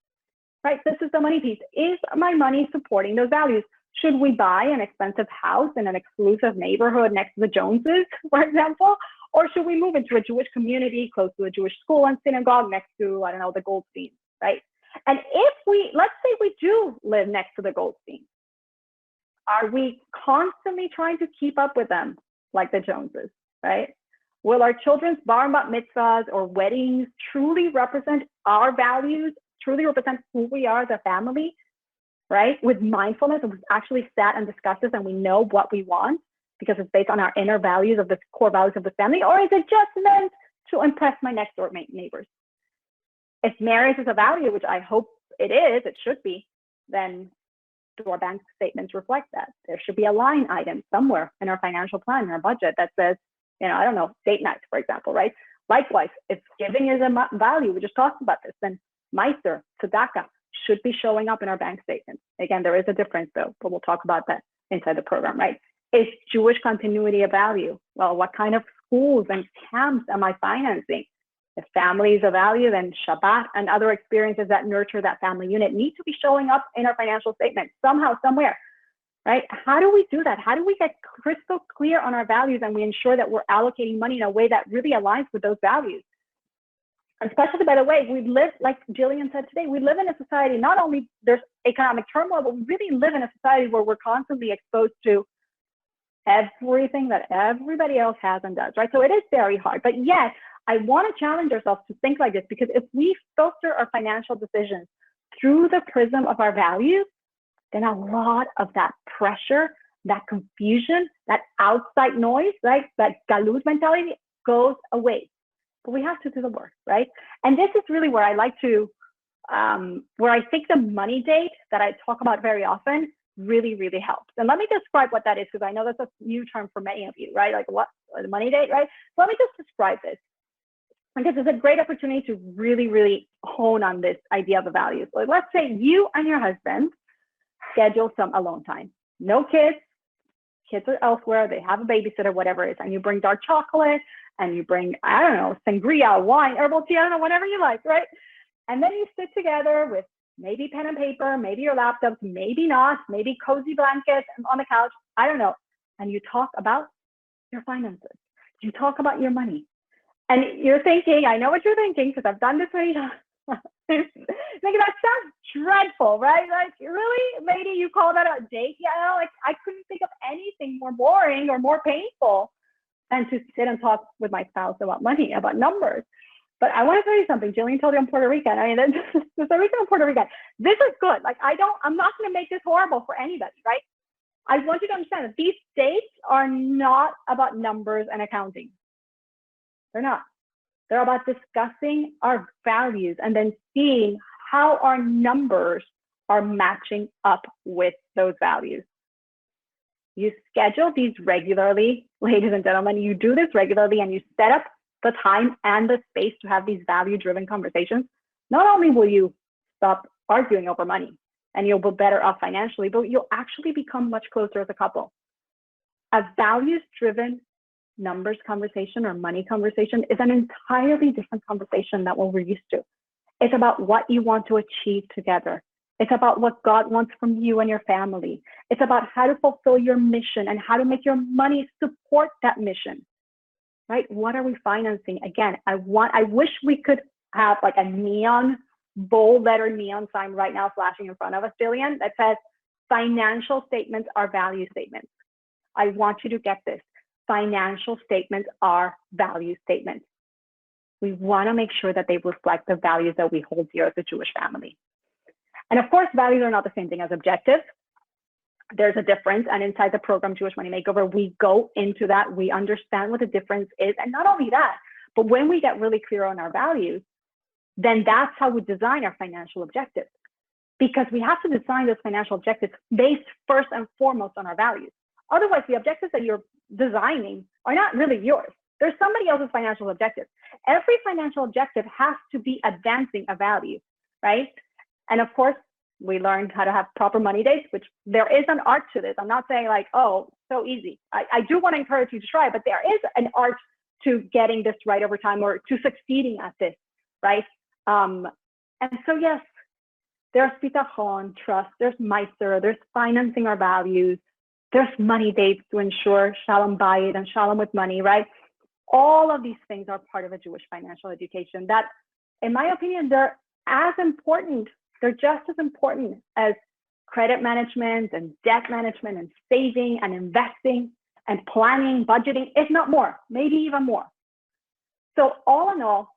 [SPEAKER 2] right? This is the money piece. Is my money supporting those values? Should we buy an expensive house in an exclusive neighborhood next to the Joneses, for example? Or should we move into a Jewish community close to a Jewish school and synagogue next to, I don't know, the Goldsteins, right? And let's say we do live next to the Goldsteins, are we constantly trying to keep up with them like the Joneses, right? Will our children's bar and bat mitzvahs or weddings truly represent our values, truly represent who we are as a family, right? With mindfulness, we've actually sat and discussed this and we know what we want, because it's based on our inner values of the core values of the family, or is it just meant to impress my next door neighbors? If marriage is a value, which I hope it is, it should be, then do our bank statements reflect that? There should be a line item somewhere in our financial plan, in our budget, that says, I don't know, date night, for example, right? Likewise, if giving is a value, we just talked about this, then Meiser, tzedakah, should be showing up in our bank statements. Again, there is a difference though, but we'll talk about that inside the program, right? Is Jewish continuity a value? Well, what kind of schools and camps am I financing? If family is a value, then Shabbat and other experiences that nurture that family unit need to be showing up in our financial statement somehow, somewhere, right? How do we do that? How do we get crystal clear on our values and we ensure that we're allocating money in a way that really aligns with those values? Especially, by the way, we live, like Jillian said today, we live in a society, not only there's economic turmoil, but we really live in a society where we're constantly exposed to everything that everybody else has and does, right? So it is very hard. But yet, I want to challenge ourselves to think like this, because if we filter our financial decisions through the prism of our values, then a lot of that pressure, that confusion, that outside noise, right, that galut mentality goes away. But we have to do the work, right? And this is really where I like to, where I think the money date that I talk about very often really, really helps. And let me describe what that is, because I know that's a new term for many of you, right? Like what, the money date, right? So let me just describe this, because it's a great opportunity to really, really hone on this idea of the values. So let's say you and your husband schedule some alone time. No kids, kids are elsewhere, they have a babysitter, whatever it is, and you bring dark chocolate, and you bring, I don't know, sangria, wine, herbal tea, I don't know, whatever you like, right? And then you sit together with maybe pen and paper, maybe your laptops, maybe not, maybe cozy blankets on the couch, I don't know. And you talk about your finances. You talk about your money. And you're thinking, I know what you're thinking, because I've done this many times. Like, that sounds dreadful, right? Like, really? Maybe you call that a date? Yeah, like, I couldn't think of anything more boring or more painful than to sit and talk with my spouse about money, about numbers. But I want to tell you something. Jillian told you I'm Puerto Rican. I mean, there's a reason I'm Puerto Rican. This is good. Like, I'm not going to make this horrible for anybody, right? I want you to understand that these dates are not about numbers and accounting. They're not. They're about discussing our values and then seeing how our numbers are matching up with those values. You schedule these regularly, ladies and gentlemen. You do this regularly, and you set up the time and the space to have these value-driven conversations. Not only will you stop arguing over money and you'll be better off financially, but you'll actually become much closer as a couple. A values-driven numbers conversation or money conversation is an entirely different conversation than what we're used to. It's about what you want to achieve together. It's about what God wants from you and your family. It's about how to fulfill your mission and how to make your money support that mission, right? What are we financing? Again, I wish we could have like a bold letter neon sign right now flashing in front of us, Jillian, that says financial statements are value statements. I want you to get this. Financial statements are value statements. We want to make sure that they reflect the values that we hold dear as a Jewish family. And of course, values are not the same thing as objectives. There's a difference. And inside the program, Jewish Money Makeover, we go into that. We understand what the difference is. And not only that, but when we get really clear on our values, then that's how we design our financial objectives. Because we have to design those financial objectives based first and foremost on our values. Otherwise, the objectives that you're designing are not really yours. There's somebody else's financial objective. Every financial objective has to be advancing a value, right? And of course, we learned how to have proper money dates, which there is an art to this. I'm not saying like, oh, so easy. I do want to encourage you to try, but there is an art to getting this right over time, or to succeeding at this, right? And so yes, there's bitachon, trust, there's meiser, there's financing our values, there's money dates to ensure shalom bayit and shalom with money, right? All of these things are part of a Jewish financial education that, in my opinion, they're as important, they're just as important as credit management and debt management and saving and investing and planning, budgeting, if not more, maybe even more. So all in all,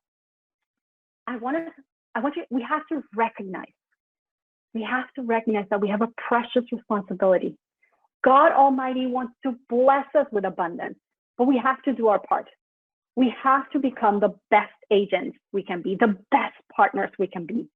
[SPEAKER 2] we have to recognize that we have a precious responsibility. God Almighty wants to bless us with abundance, but we have to do our part. We have to become the best agents we can be, the best partners we can be.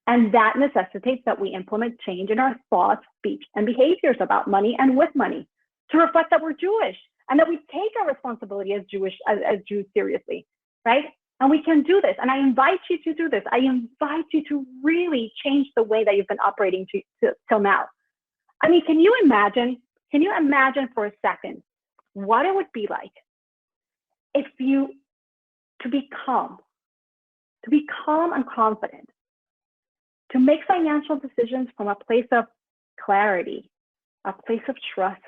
[SPEAKER 2] And that necessitates that we implement change in our thoughts, speech, and behaviors about money and with money to reflect that we're Jewish and that we take our responsibility as Jews seriously, right? And we can do this. And I invite you to do this. I invite you to really change the way that you've been operating till now. I mean, can you imagine for a second what it would be like if you, to be calm and confident, to make financial decisions from a place of clarity, a place of trust,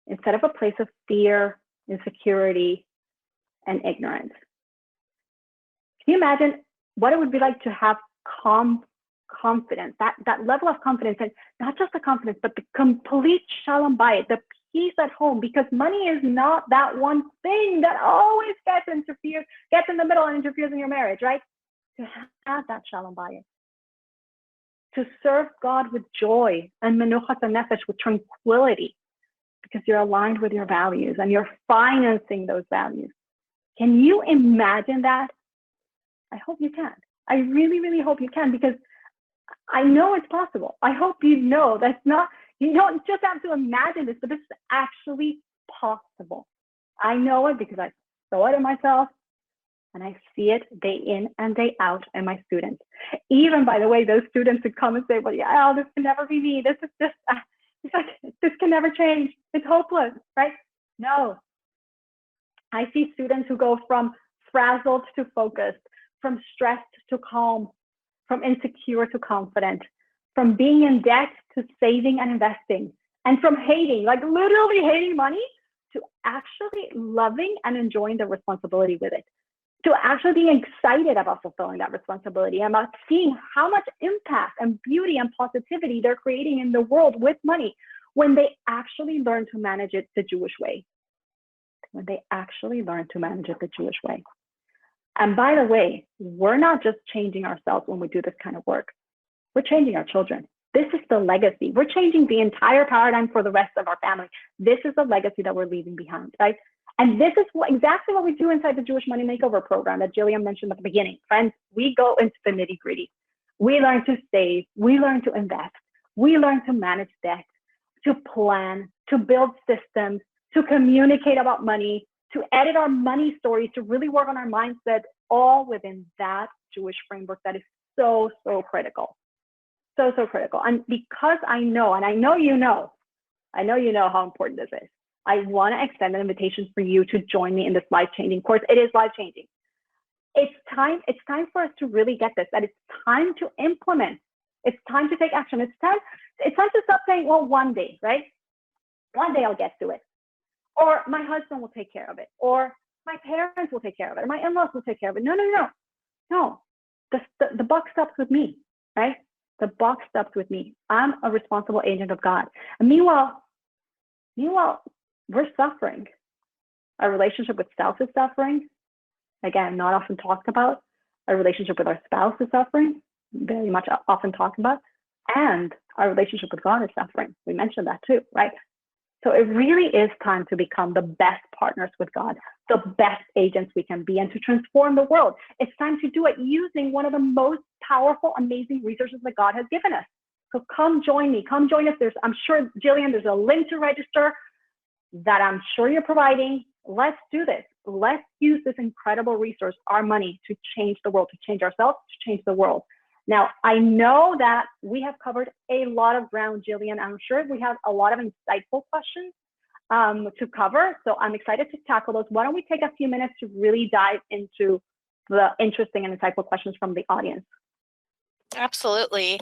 [SPEAKER 2] instead of a place of fear, insecurity, and ignorance. Can you imagine what it would be like to have confidence, that level of confidence, and not just the confidence, but the complete shalom bayit, the peace at home, because money is not that one thing that always gets in the middle and interferes in your marriage, right? To have that shalom bayit, to serve God with joy and menuchat nefesh, with tranquility, because you're aligned with your values and you're financing those values. Can you imagine that? I hope you can. I really, really hope you can, because I know it's possible. I hope you know that's not, you don't just have to imagine this, but this is actually possible. I know it because I saw it in myself, and I see it day in and day out in my students. Even, by the way, those students who come and say, well, yeah, this can never be me. This is just, this can never change. It's hopeless, right? No. I see students who go from frazzled to focused, from stressed to calm, from insecure to confident, from being in debt to saving and investing, and from hating, like literally hating money, to actually loving and enjoying the responsibility with it, to actually being excited about fulfilling that responsibility, and about seeing how much impact and beauty and positivity they're creating in the world with money when they actually learn to manage it the Jewish way. When they actually learn to manage it the Jewish way. And by the way, we're not just changing ourselves when we do this kind of work. We're changing our children. This is the legacy. We're changing the entire paradigm for the rest of our family. This is the legacy that we're leaving behind, right? And this is exactly what we do inside the Jewish Money Makeover program that Jillian mentioned at the beginning. Friends, we go into the nitty gritty. We learn to save. We learn to invest. We learn to manage debt, to plan, to build systems, to communicate about money, to edit our money stories, to really work on our mindset, all within that Jewish framework that is so, so critical. So, so critical. And because I know, and I know you know how important this is, I want to extend an invitation for you to join me in this life-changing course. It is life-changing. It's time for us to really get this, that it's time to implement. It's time to take action. It's time to stop saying, well, one day, right? One day I'll get to it. Or my husband will take care of it. Or my parents will take care of it. Or my in-laws will take care of it. No. The buck stops with me, right? The buck stops with me. I'm a responsible agent of God. And meanwhile, we're suffering. Our relationship with self is suffering. Again, not often talked about. Our relationship with our spouse is suffering. Very much often talked about. And our relationship with God is suffering. We mentioned that too, right? So it really is time to become the best partners with God, the best agents we can be, and to transform the world. It's time to do it using one of the most powerful, amazing resources that God has given us. So come join me. Come join us. I'm sure, Jillian, there's a link to register that I'm sure you're providing. Let's do this. Let's use this incredible resource, our money, to change the world, to change ourselves, to change the world. Now, I know that we have covered a lot of ground, Jillian. I'm sure we have a lot of insightful questions to cover. So I'm excited to tackle those. Why don't we take a few minutes to really dive into the interesting and insightful questions from the audience?
[SPEAKER 1] Absolutely.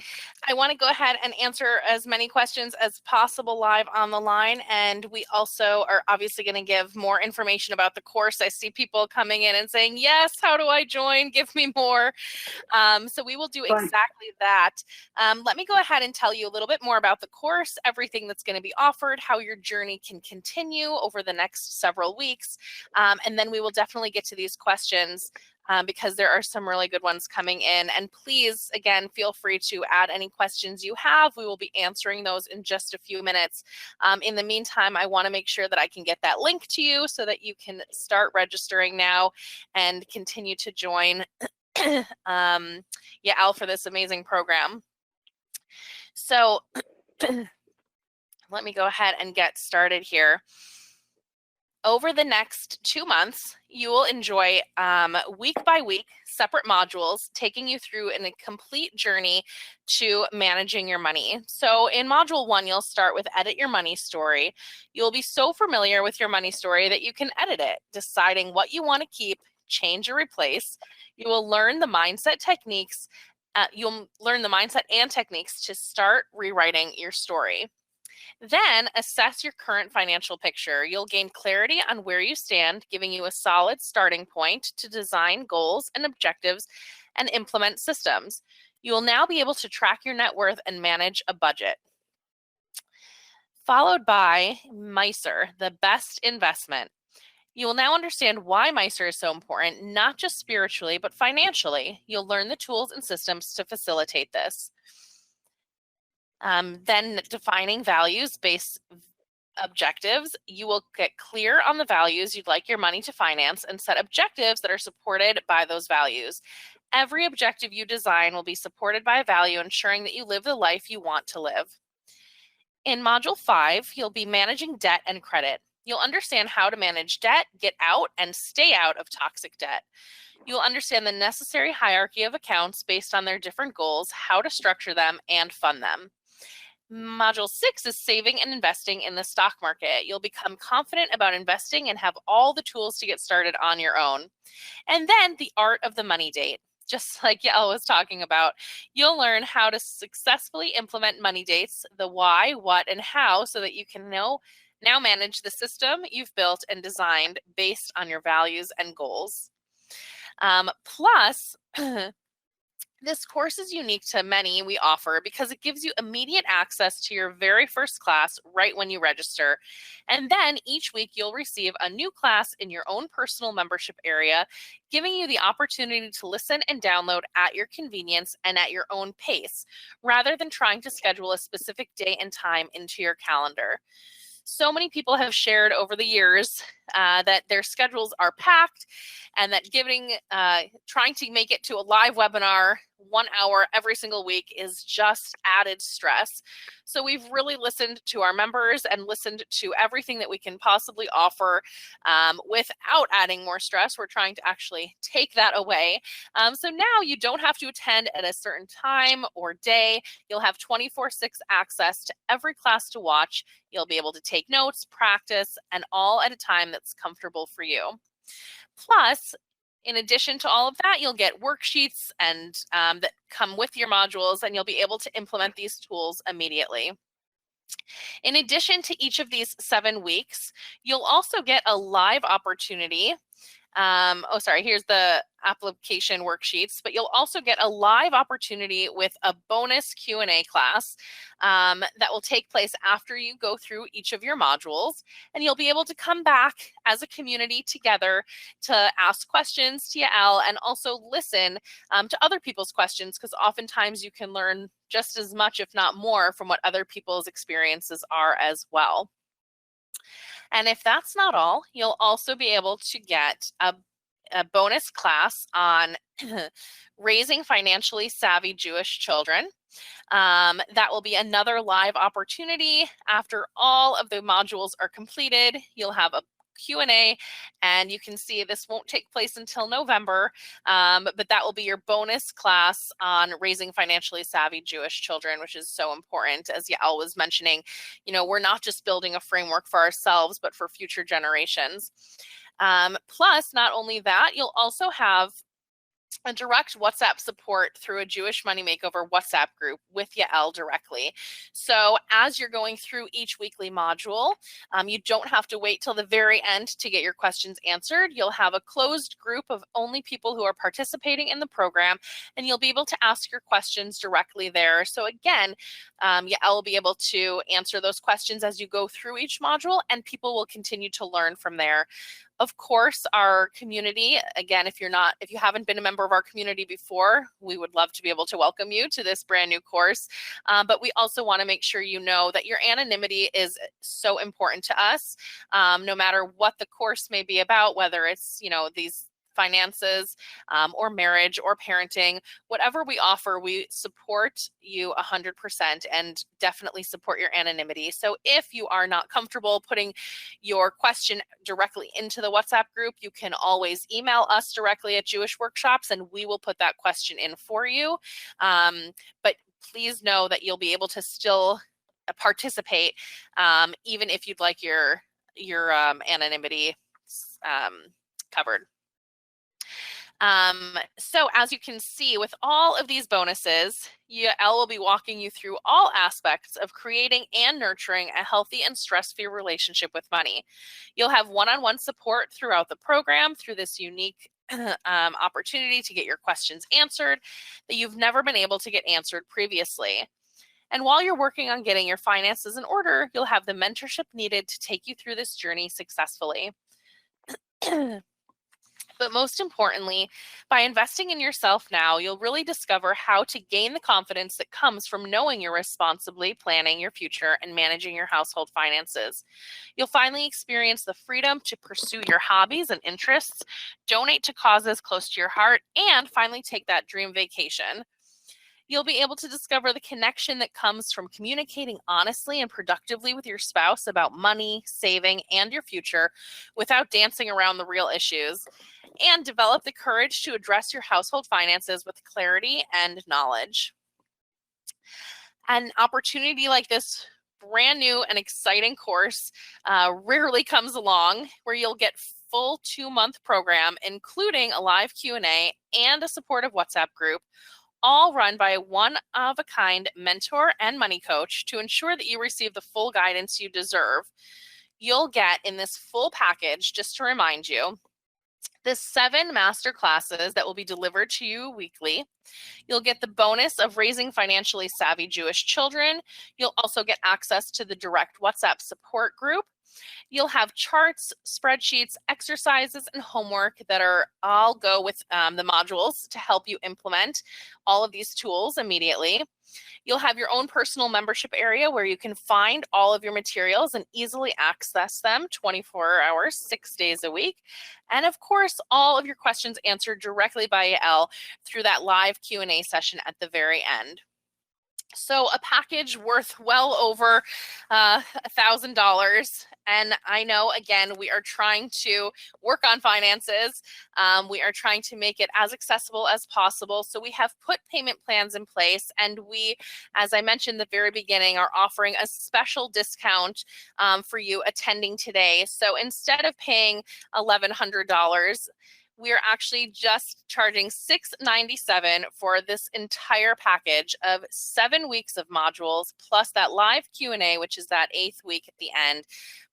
[SPEAKER 1] I want to go ahead and answer as many questions as possible live on the line. And we also are obviously going to give more information about the course. I see people coming in and saying, yes, how do I join? Give me more. So we will do exactly that. Let me go ahead and tell you a little bit more about the course, everything that's going to be offered, how your journey can continue over the next several weeks. And then we will definitely get to these questions because there are some really good ones coming in. And please, again, feel free to add any questions you have. We will be answering those in just a few minutes. In the meantime, I want to make sure that I can get that link to you so that you can start registering now and continue to join Yael for this amazing program. So let me go ahead and get started here. Over the next 2 months, you will enjoy week by week separate modules taking you through a complete journey to managing your money. So in module 1, you'll start with edit your money story. You'll be so familiar with your money story that you can edit it, deciding what you want to keep, change or replace. You will learn the mindset techniques. You'll learn the mindset and techniques to start rewriting your story. Then assess your current financial picture. You'll gain clarity on where you stand, giving you a solid starting point to design goals and objectives and implement systems. You will now be able to track your net worth and manage a budget. Followed by MICER, the best investment. You will now understand why MICER is so important, not just spiritually, but financially. You'll learn the tools and systems to facilitate this. Then defining values-based objectives. You will get clear on the values you'd like your money to finance and set objectives that are supported by those values. Every objective you design will be supported by a value, ensuring that you live the life you want to live. In Module 5, you'll be managing debt and credit. You'll understand how to manage debt, get out, and stay out of toxic debt. You'll understand the necessary hierarchy of accounts based on their different goals, how to structure them, and fund them. Module 6 is saving and investing in the stock market. You'll become confident about investing and have all the tools to get started on your own. And then the art of the money date. Just like Yael was talking about, you'll learn how to successfully implement money dates, the why, what, and how, so that you can now manage the system you've built and designed based on your values and goals. Plus, this course is unique to many we offer because it gives you immediate access to your very first class right when you register. And then each week you'll receive a new class in your own personal membership area, giving you the opportunity to listen and download at your convenience and at your own pace, rather than trying to schedule a specific day and time into your calendar. So many people have shared over the years that their schedules are packed, and that trying to make it to a live webinar 1 hour every single week is just added stress. So we've really listened to our members and listened to everything that we can possibly offer without adding more stress. We're trying to actually take that away. So now you don't have to attend at a certain time or day. You'll have 24/6 access to every class to watch. You'll be able to take notes, practice, and all at a time that's comfortable for you. Plus, in addition to all of that, you'll get worksheets and that come with your modules, and you'll be able to implement these tools immediately. In addition to each of these 7 weeks, you'll also get a live opportunity. Here's the application worksheets, but you'll also get a live opportunity with a bonus Q&A class that will take place after you go through each of your modules, and you'll be able to come back as a community together to ask questions to Yael and also listen to other people's questions, because oftentimes you can learn just as much, if not more, from what other people's experiences are as well. And if that's not all, you'll also be able to get a bonus class on raising financially savvy Jewish children. That will be another live opportunity. After all of the modules are completed, you'll have a Q&A, and you can see this won't take place until November, but that will be your bonus class on raising financially savvy Jewish children, which is so important. As Yael was mentioning, we're not just building a framework for ourselves, but for future generations. Plus, not only that, you'll also have a direct WhatsApp support through a Jewish Money Makeover WhatsApp group with Yael directly. So as you're going through each weekly module, you don't have to wait till the very end to get your questions answered. You'll have a closed group of only people who are participating in the program, and you'll be able to ask your questions directly there. So again, Yael will be able to answer those questions as you go through each module, and people will continue to learn from there. Of course, our community, again, if you haven't been a member of our community before, we would love to be able to welcome you to this brand new course. But we also want to make sure you know that your anonymity is so important to us, no matter what the course may be about, whether it's, these finances or marriage or parenting. Whatever we offer, we support you 100% and definitely support your anonymity. So if you are not comfortable putting your question directly into the WhatsApp group, you can always email us directly at Jewish Workshops, and we will put that question in for you. But please know that you'll be able to still participate, even if you'd like your anonymity covered. So as you can see, with all of these bonuses, Yael will be walking you through all aspects of creating and nurturing a healthy and stress-free relationship with money. You'll have one-on-one support throughout the program through this unique opportunity to get your questions answered that you've never been able to get answered previously. And while you're working on getting your finances in order, you'll have the mentorship needed to take you through this journey successfully. But most importantly, by investing in yourself now, you'll really discover how to gain the confidence that comes from knowing you're responsibly planning your future and managing your household finances. You'll finally experience the freedom to pursue your hobbies and interests, donate to causes close to your heart, and finally take that dream vacation. You'll be able to discover the connection that comes from communicating honestly and productively with your spouse about money, saving, and your future without dancing around the real issues, and develop the courage to address your household finances with clarity and knowledge. An opportunity like this brand new and exciting course rarely comes along, where you'll get full 2-month program, including a live Q&A and a supportive WhatsApp group, all run by a one-of-a-kind mentor and money coach to ensure that you receive the full guidance you deserve. You'll get in this full package, just to remind you, the 7 master classes that will be delivered to you weekly. You'll get the bonus of raising financially savvy Jewish children. You'll also get access to the direct WhatsApp support group. You'll have charts, spreadsheets, exercises, and homework that are all go with the modules to help you implement all of these tools immediately. You'll have your own personal membership area where you can find all of your materials and easily access them 24 hours, 6 days a week. And of course, all of your questions answered directly by Yael through that live Q&A session at the very end. So a package worth well over $1,000. And I know, again, we are trying to work on finances. We are trying to make it as accessible as possible. So we have put payment plans in place. And we, as I mentioned at the very beginning, are offering a special discount for you attending today. So instead of paying $1,100, we are actually just charging $697 for this entire package of 7 weeks of modules, plus that live Q&A, which is that 8th week at the end.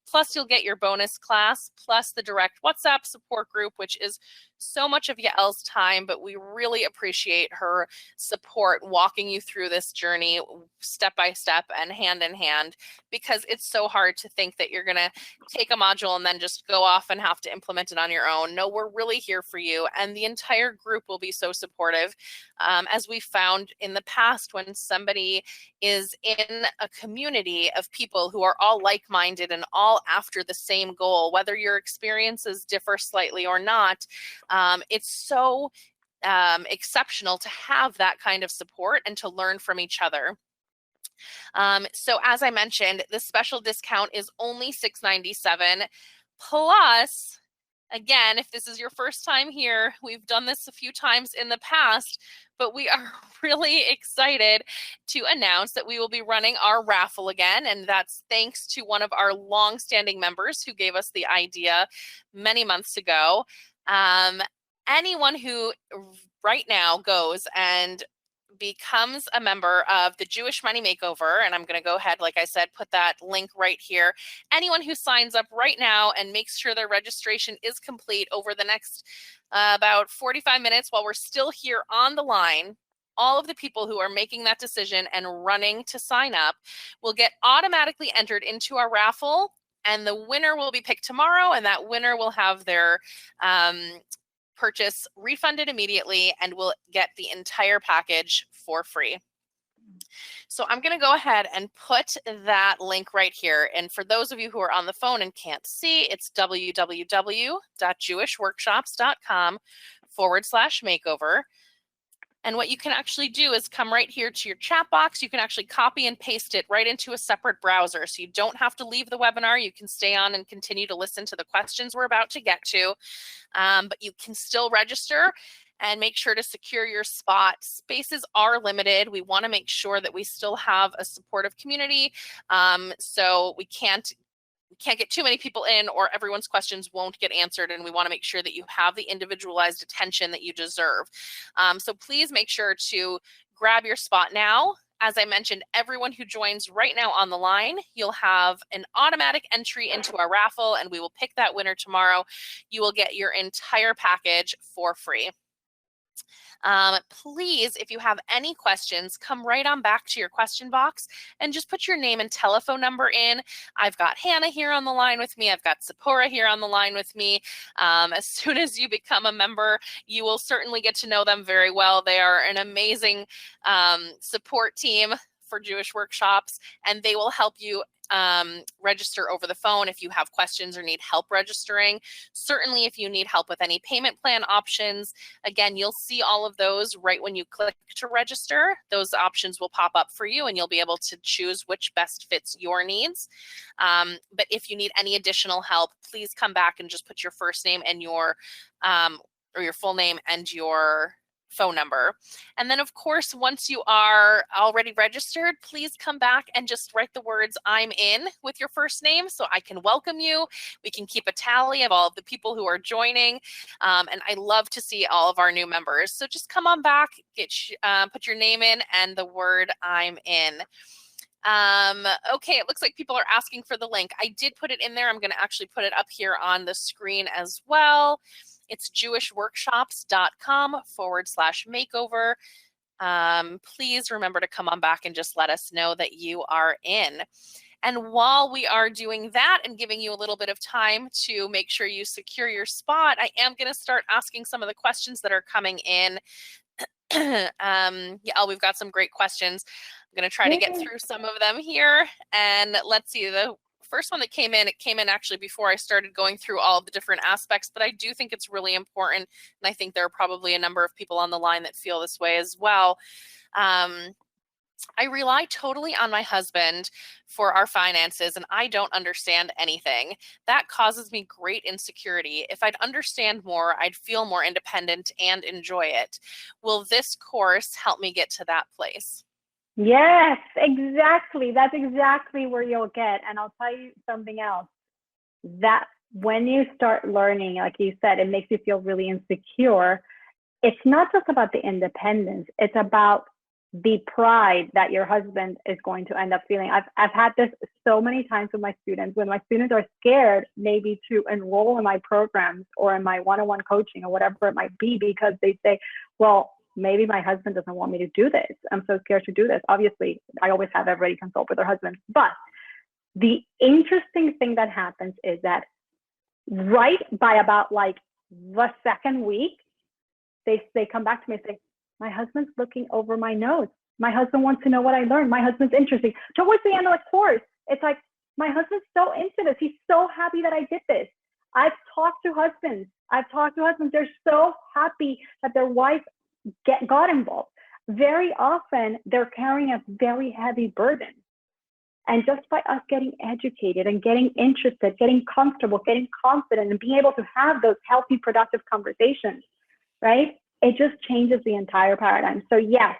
[SPEAKER 1] Plus, you'll get your bonus class, plus the direct WhatsApp support group, which is so much of Yael's time, but we really appreciate her support walking you through this journey step by step and hand in hand, because it's so hard to think that you're going to take a module and then just go off and have to implement it on your own. No, we're really here for you, and the entire group will be so supportive. As we found in the past, when somebody is in a community of people who are all like-minded and all after the same goal, whether your experiences differ slightly or not, it's so exceptional to have that kind of support and to learn from each other. So as I mentioned, the special discount is only $697. Plus, again, if this is your first time here, we've done this a few times in the past, but we are really excited to announce that we will be running our raffle again. And that's thanks to one of our longstanding members who gave us the idea many months ago. Anyone who right now goes and becomes a member of the Jewish Money Makeover, and I'm going to go ahead, like I said, put that link right here. Anyone who signs up right now and makes sure their registration is complete over the next about 45 minutes while we're still here on the line, all of the people who are making that decision and running to sign up will get automatically entered into our raffle, and the winner will be picked tomorrow, and that winner will have their purchase refunded immediately and will get the entire package for free. So I'm going to go ahead and put that link right here. And for those of you who are on the phone and can't see, it's www.jewishworkshops.com/makeover. And what you can actually do is come right here to your chat box. You can actually copy and paste it right into a separate browser. So you don't have to leave the webinar. You can stay on and continue to listen to the questions we're about to get to. But you can still register and make sure to secure your spot. Spaces are limited. We want to make sure that we still have a supportive community. So we can't can't get too many people in, or everyone's questions won't get answered, and we want to make sure that you have the individualized attention that you deserve. So please make sure to grab your spot now. As I mentioned, everyone who joins right now on the line, you'll have an automatic entry into our raffle, and we will pick that winner tomorrow. You will get your entire package for free. Please, if you have any questions, come right on back to your question box and just put your name and telephone number in. I've got Hannah here on the line with me. I've got Sephora here on the line with me. As soon as you become a member, you will certainly get to know them very well. They are an amazing support team for Jewish workshops, and they will help you register over the phone if you have questions or need help registering. Certainly, if you need help with any payment plan options, again, you'll see all of those right when you click to register. Those options will pop up for you, and you'll be able to choose which best fits your needs. But if you need any additional help, please come back and just put your first name and your or your full name and your phone number. And then, of course, once you are already registered, please come back and just write the words "I'm in" with your first name so I can welcome you. We can keep a tally of all of the people who are joining. And I love to see all of our new members. So just come on back, put your name in and the word "I'm in." Okay, it looks like people are asking for the link. I did put it in there. I'm going to actually put it up here on the screen as well. It's jewishworkshops.com/makeover. Please remember to come on back and just let us know that you are in. And while we are doing that and giving you a little bit of time to make sure you secure your spot, I am going to start asking some of the questions that are coming in. Yeah, we've got some great questions. I'm going to try to get through some of them here. And let's see, the first one that came in, it came in actually before I started going through all the different aspects, but I do think it's really important. And I think there are probably a number of people on the line that feel this way as well. I rely totally on my husband for our finances, and I don't understand anything. That causes me great insecurity. If I'd understand more, I'd feel more independent and enjoy it. Will this course help me get to that place?
[SPEAKER 2] Yes, exactly. That's exactly where you'll get. And I'll tell you something else. That when you start learning, like you said, it makes you feel really insecure. It's not just about the independence. It's about the pride that your husband is going to end up feeling. I've had this so many times with my students, when my students are scared maybe to enroll in my programs or in my one-on-one coaching or whatever it might be, because they say, well, maybe my husband doesn't want me to do this. I'm so scared to do this. Obviously, I always have everybody consult with their husband. But the interesting thing that happens is that right by about like the second week, they come back to me and say, my husband's looking over my notes. My husband wants to know what I learned. My husband's interested. Towards the end of the course, it's like, my husband's so into this. He's so happy that I did this. I've talked to husbands. They're so happy that their wife got involved. Very often, they're carrying a very heavy burden. And just by us getting educated and getting interested, getting comfortable, getting confident, and being able to have those healthy, productive conversations, right? It just changes the entire paradigm. So yes,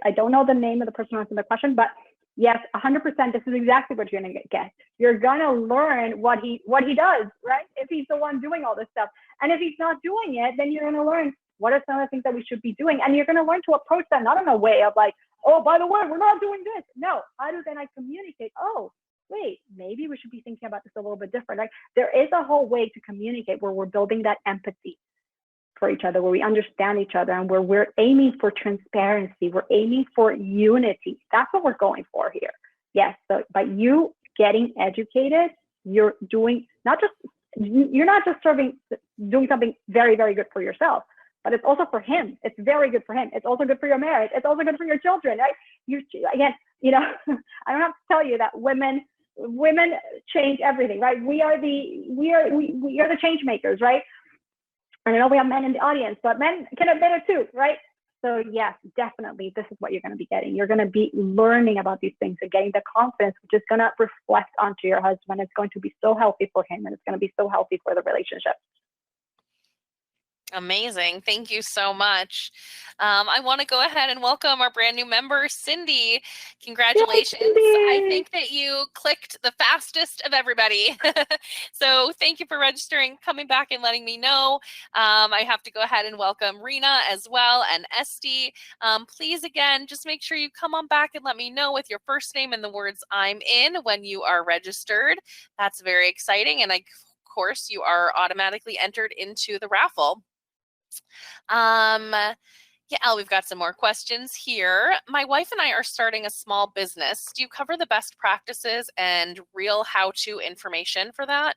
[SPEAKER 2] I don't know the name of the person answering the question, but yes, 100%, this is exactly what you're going to get. You're going to learn what he does, right? If he's the one doing all this stuff. And if he's not doing it, then you're going to learn what are some of the things that we should be doing. And you're going to learn to approach that not in a way of like, oh, by the way, we're not doing this. No, how do then I communicate? Oh, wait, maybe we should be thinking about this a little bit different, right? There is a whole way to communicate where we're building that empathy for each other, where we understand each other, and where we're aiming for transparency, we're aiming for unity. That's what we're going for here. Yes, so by you getting educated, you're not just doing something very, very good for yourself, but it's also for him. It's very good for him. It's also good for your marriage. It's also good for your children, right? I don't have to tell you that women change everything, right? We are the change makers, right? And I know we have men in the audience, but men can admit it too, right? So yes, definitely, this is what you're going to be getting. You're going to be learning about these things and getting the confidence, which is going to reflect onto your husband. It's going to be so healthy for him, and it's going to be so healthy for the relationship.
[SPEAKER 1] Amazing. Thank you so much. I want to go ahead and welcome our brand new member, Cindy. Congratulations. I
[SPEAKER 2] Yay!
[SPEAKER 1] think that you clicked the fastest of everybody. So thank you for registering, coming back and letting me know. I have to go ahead and welcome Rena as well and Esty. Please, again, just make sure you come on back and let me know with your first name and the words "I'm in" when you are registered. That's very exciting. And of course, you are automatically entered into the raffle. Yeah, Elle, we've got some more questions here. My wife and I are starting a small business. Do you cover the best practices and real how-to information for that?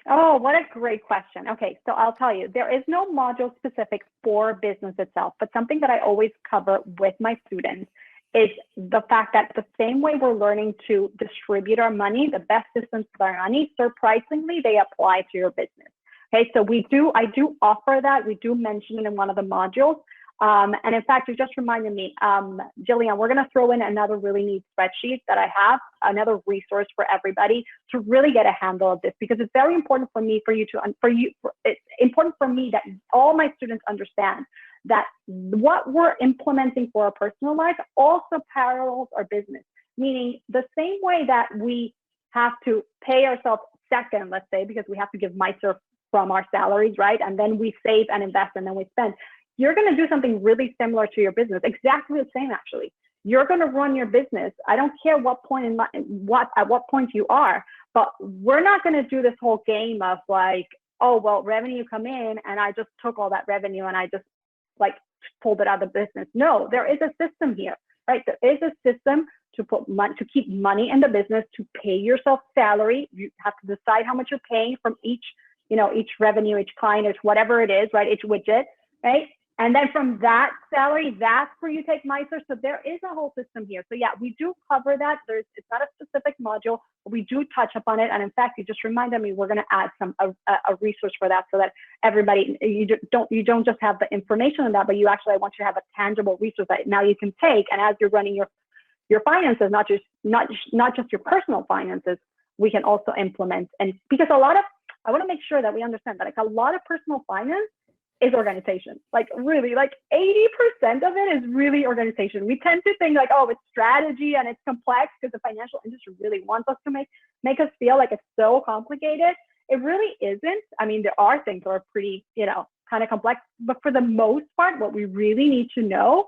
[SPEAKER 2] Oh, what a great question. Okay, so I'll tell you, there is no module specific for business itself, but something that I always cover with my students is the fact that the same way we're learning to distribute our money, the best systems for our money, surprisingly, they apply to your business. Okay, so I do offer that. We do mention it in one of the modules. And in fact, you just reminded me, Jillian, we're going to throw in another really neat spreadsheet that I have, another resource for everybody to really get a handle of this, because it's very important for me, it's important for me that all my students understand that what we're implementing for our personal life also parallels our business, meaning the same way that we have to pay ourselves second, let's say, because we have to give MISR from our salaries, right? And then we save and invest and then we spend. You're going to do something really similar to your business, exactly the same, actually. You're going to run your business. I don't care what point at what point you are, but we're not going to do this whole game of like, oh, well, revenue come in and I just took all that revenue and I just like pulled it out of the business. No, there is a system here, right? There is a system to put money, to keep money in the business, to pay yourself salary. You have to decide how much you're paying from each revenue, each client, each whatever it is, right? Each widget, right? And then from that salary, that's where you take MISR. So there is a whole system here. So yeah, we do cover that. It's not a specific module, but we do touch upon it. And in fact, you just reminded me, we're going to add a resource for that, so that everybody, you don't just have the information on that, but I want you to have a tangible resource that now you can take. And as you're running your finances, not just your personal finances, we can also implement. And because I want to make sure that we understand that like a lot of personal finance is organization. Like really, like 80% of it is really organization. We tend to think like, oh, it's strategy and it's complex because the financial industry really wants us to make us feel like it's so complicated. It really isn't. I mean, there are things that are pretty, kind of complex, but for the most part, what we really need to know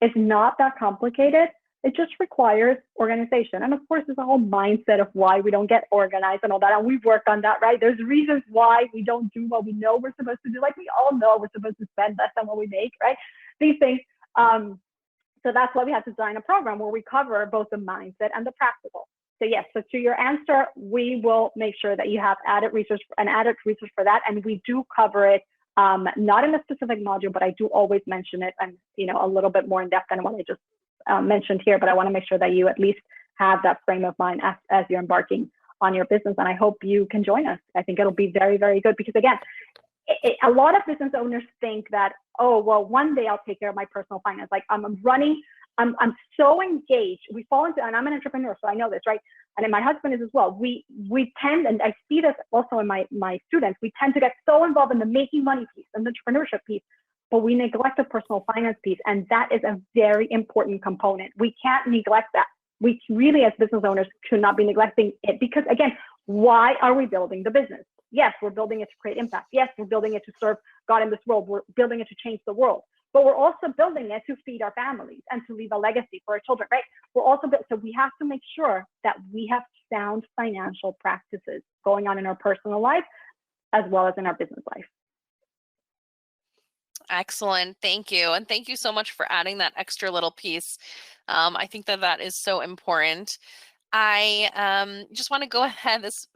[SPEAKER 2] is not that complicated. It just requires organization. And of course, there's a whole mindset of why we don't get organized and all that. And we've worked on that, right? There's reasons why we don't do what we know we're supposed to do. Like we all know we're supposed to spend less than what we make, right? These things. So that's why we have to design a program where we cover both the mindset and the practical. So yes, so to your answer, we will make sure that you have added research for that. And we do cover it, not in a specific module, but I do always mention it and, a little bit more in depth than what I just mentioned here, but I want to make sure that you at least have that frame of mind as you're embarking on your business. And I hope you can join us. I think it'll be very, very good because again, a lot of business owners think that, oh, well, one day I'll take care of my personal finance. Like I'm so engaged. We fall into, and I'm an entrepreneur, so I know this, right? And then my husband is as well. We tend, and I see this also in my students, we tend to get so involved in the making money piece and the entrepreneurship piece, but we neglect the personal finance piece. And that is a very important component. We can't neglect that. We really, as business owners, should not be neglecting it because, again, why are we building the business? Yes, we're building it to create impact. Yes, we're building it to serve God in this world. We're building it to change the world. But we're also building it to feed our families and to leave a legacy for our children, right? So we have to make sure that we have sound financial practices going on in our personal life as well as in our business life.
[SPEAKER 1] Excellent. Thank you. And thank you so much for adding that extra little piece. I think that is so important. I just want to go ahead. This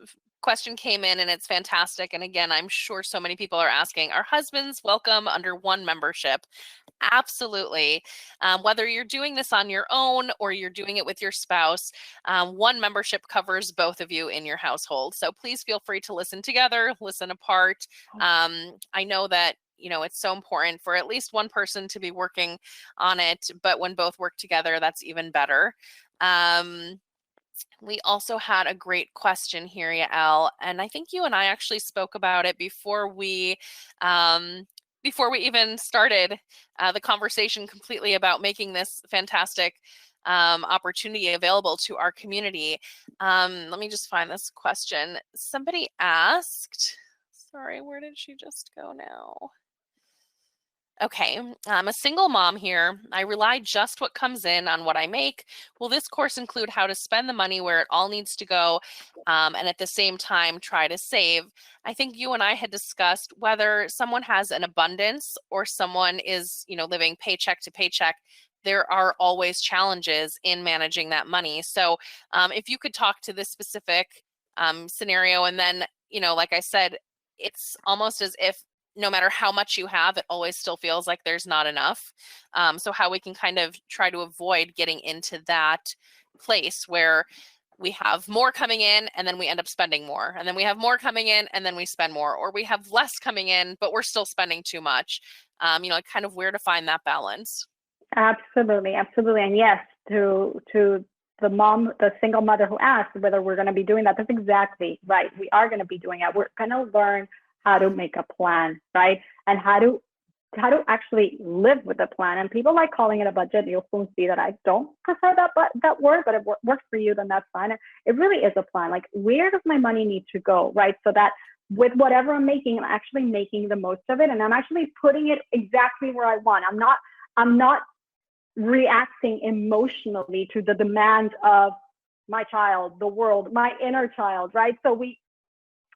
[SPEAKER 1] question came in and it's fantastic. And again, I'm sure so many people are asking, are husbands welcome under one membership? Absolutely. Whether you're doing this on your own or you're doing it with your spouse, one membership covers both of you in your household. So please feel free to listen together, listen apart. I know that it's so important for at least one person to be working on it, but when both work together, that's even better. We also had a great question here, Yael, and I think you and I actually spoke about it before we before we even started the conversation completely about making this fantastic opportunity available to our community. Let me just find this question. Somebody asked, sorry, where did she just go now? Okay, I'm a single mom here. I rely just what comes in on what I make. Will this course include how to spend the money where it all needs to go, and at the same time try to save? I think you and I had discussed whether someone has an abundance or someone is, living paycheck to paycheck. There are always challenges in managing that money. So if you could talk to this specific scenario, and then, like I said, it's almost as if no matter how much you have, it always still feels like there's not enough. So how we can kind of try to avoid getting into that place where we have more coming in and then we end up spending more, and then we have more coming in and then we spend more, or we have less coming in but we're still spending too much. Kind of where to find that balance.
[SPEAKER 2] Absolutely, absolutely. And yes, to the single mother who asked whether we're going to be doing that, that's exactly right. We are going to be doing it. We're going to learn how to make a plan, right? And how to actually live with the plan. And people like calling it a budget. You'll soon see that I don't prefer that word, but it works for you, then that's fine. It really is a plan. Like, where does my money need to go, right? So that with whatever I'm making, I'm actually making the most of it, and I'm actually putting it exactly where I want. I'm not reacting emotionally to the demands of my child, the world, my inner child, right? So we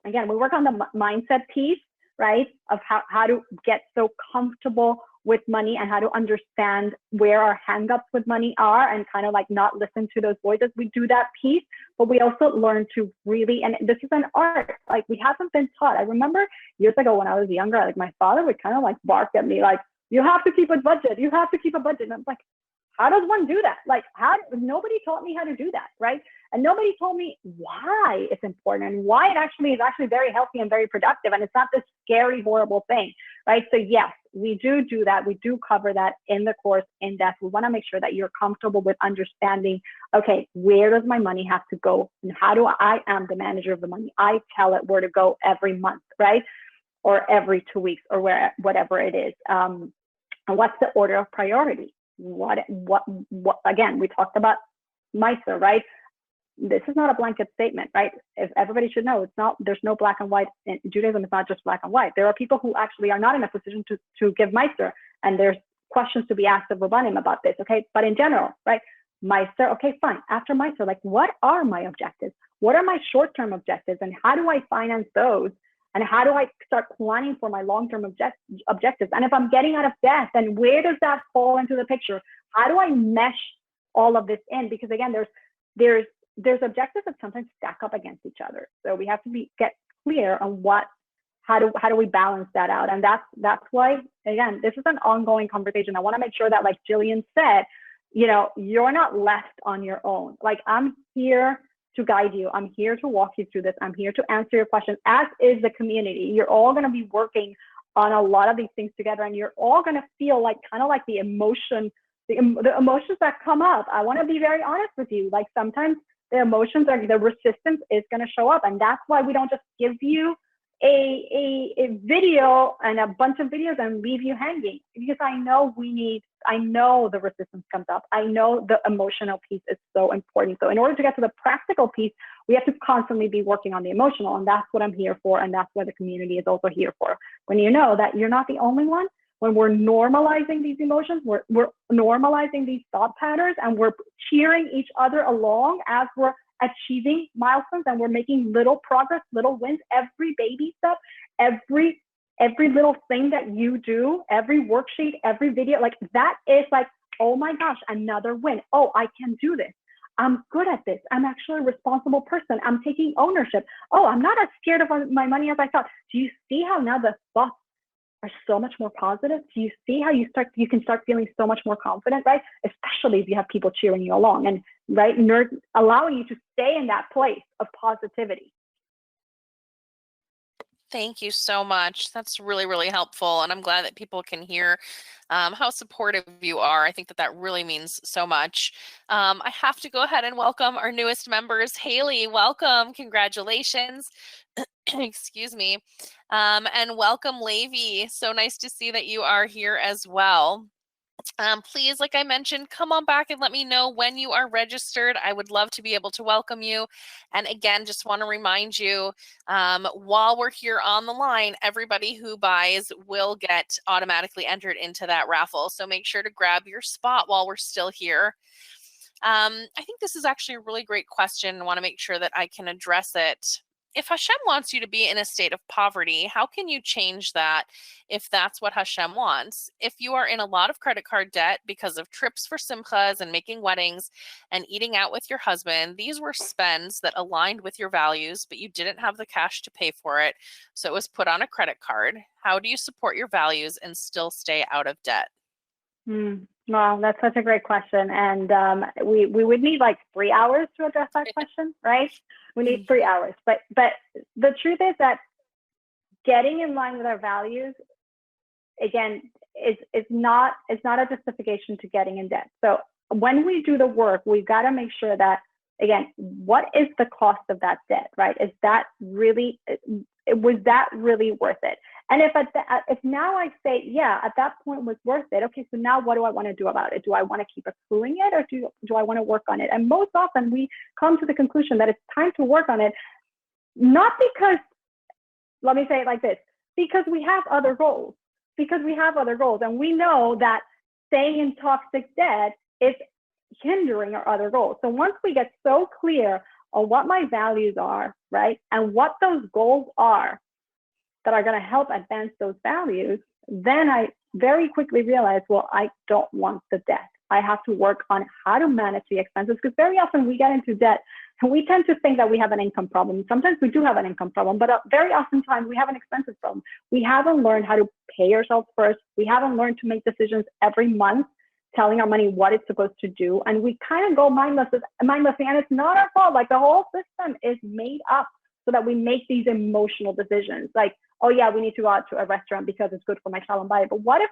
[SPEAKER 2] work on the mindset piece, right? Of how to get so comfortable with money and how to understand where our hangups with money are and kind of like not listen to those voices. We do that piece, but we also learn to really, and this is an art, like we haven't been taught. I remember years ago when I was younger, like my father would kind of like bark at me, like, you have to keep a budget. You have to keep a budget. And I'm like, how does one do that? Like, nobody taught me how to do that, right? And nobody told me why it's important and why it actually is very healthy and very productive. And it's not this scary, horrible thing, right? So yes, we do that. We do cover that in the course in depth. We want to make sure that you're comfortable with understanding, okay, where does my money have to go? And how do I am the manager of the money? I tell it where to go every month, right? Or every 2 weeks or whatever it is. And what's the order of priority? What again, we talked about MISA, right? This is not a blanket statement, right? If everybody should know, there's no black and white in Judaism. It's not just black and white. There are people who actually are not in a position to give MISA, and there's questions to be asked of Rabbanim about this, okay? But in general, right? MISA, okay, fine. After MISA, like, what are my objectives? What are my short-term objectives, and how do I finance those? And how do I start planning for my long-term objectives? And if I'm getting out of debt, then where does that fall into the picture? How do I mesh all of this in? Because again, there's objectives that sometimes stack up against each other. So we have to get clear on how do we balance that out? And that's why, again, this is an ongoing conversation. I want to make sure that, like Jillian said, you're not left on your own. Like, I'm here to guide you. I'm here to walk you through this. I'm here to answer your questions, as is the community. You're all going to be working on a lot of these things together, and you're all going to feel like kind of like the emotions that come up. I want to be very honest with you. Like, sometimes the emotions the resistance is going to show up, and that's why we don't just give you a video and a bunch of videos and leave you hanging, because I know the resistance comes up. I know the emotional piece is so important. So in order to get to the practical piece, we have to constantly be working on the emotional, and that's what I'm here for, and that's what the community is also here for. When you know that you're not the only one, when we're normalizing these emotions, we're normalizing these thought patterns, and we're cheering each other along as we're achieving milestones, and we're making little progress, little wins, every baby step, every little thing that you do, every worksheet, every video, like that is like, oh my gosh, another win. Oh, I can do this. I'm good at this. I'm actually a responsible person. I'm taking ownership. Oh, I'm not as scared of my money as I thought. Do you see how now the thoughts are so much more positive? Do you see how you can start feeling so much more confident, right? Especially if you have people cheering you along and right, allowing you to stay in that place of positivity.
[SPEAKER 1] Thank you so much. That's really, really helpful. And I'm glad that people can hear how supportive you are. I think that that really means so much. I have to go ahead and welcome our newest members. Haley, welcome. Congratulations. Excuse me. And welcome, Levi. So nice to see that you are here as well. Please, like I mentioned, come on back and let me know when you are registered. I would love to be able to welcome you. And again, just want to remind you, while we're here on the line, everybody who buys will get automatically entered into that raffle. So make sure to grab your spot while we're still here. I think this is actually a really great question. I want to make sure that I can address it. If Hashem wants you to be in a state of poverty, how can you change that if that's what Hashem wants? If you are in a lot of credit card debt because of trips for simchas and making weddings and eating out with your husband, these were spends that aligned with your values, but you didn't have the cash to pay for it, so it was put on a credit card. How do you support your values and still stay out of debt?
[SPEAKER 2] Well, that's such a great question. And we would need like 3 hours to address that question, right? We need 3 hours. But the truth is that getting in line with our values, again, is not a justification to getting in debt. So when we do the work, we've got to make sure that, again, what is the cost of that debt, right? Was that really worth it? And if now I say, yeah, at that point was worth it, okay, so now what do I want to do about it? Do I want to keep accruing it, or do I want to work on it? And most often we come to the conclusion that it's time to work on it, not because, let me say it like this, because we have other goals. And we know that staying in toxic debt is hindering our other goals. So once we get so clear on what my values are, right, and what those goals are that are going to help advance those values, then I very quickly realize, well, I don't want the debt. I have to work on how to manage the expenses, because very often we get into debt and we tend to think that we have an income problem. Sometimes we do have an income problem, but very often times we have an expenses problem. We haven't learned how to pay ourselves first. We haven't learned to make decisions every month, telling our money what it's supposed to do. And we kind of go mindlessly, and it's not our fault. Like, the whole system is made up so that we make these emotional decisions. Like, oh yeah, we need to go out to a restaurant because it's good for my shalom bayit. But what if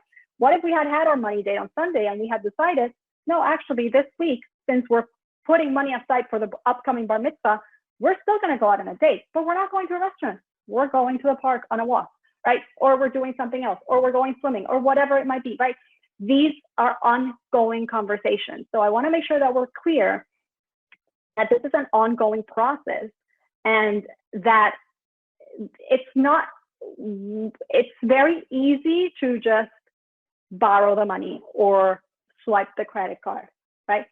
[SPEAKER 2] we had our money date on Sunday and we had decided, no, actually this week, since we're putting money aside for the upcoming bar mitzvah, we're still going to go out on a date, but we're not going to a restaurant. We're going to the park on a walk, right? Or we're doing something else, or we're going swimming, or whatever it might be, right? These are ongoing conversations. So I want to make sure that we're clear that this is an ongoing process, and that it's very easy to just borrow the money or swipe the credit card, right?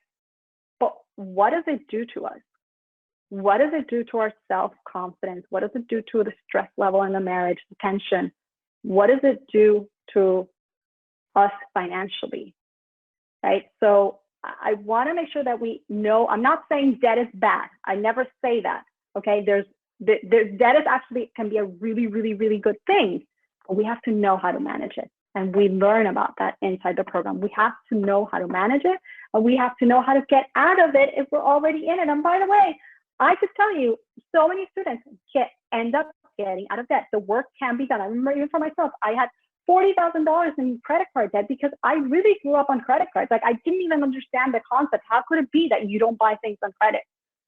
[SPEAKER 2] But what does it do to us? What does it do to our self-confidence? What does it do to the stress level in the marriage, the tension? What does it do to us financially, right? So I want to make sure that we know, I'm not saying debt is bad. I never say that, okay? Debt is actually can be a really, really, really good thing, but we have to know how to manage it. And we learn about that inside the program. We have to know how to manage it, and we have to know how to get out of it if we're already in it. And by the way, I could tell you, so many students end up getting out of debt. The work can be done. I remember even for myself, I had $40,000 in credit card debt because I really grew up on credit cards. Like, I didn't even understand the concept. How could it be that you don't buy things on credit?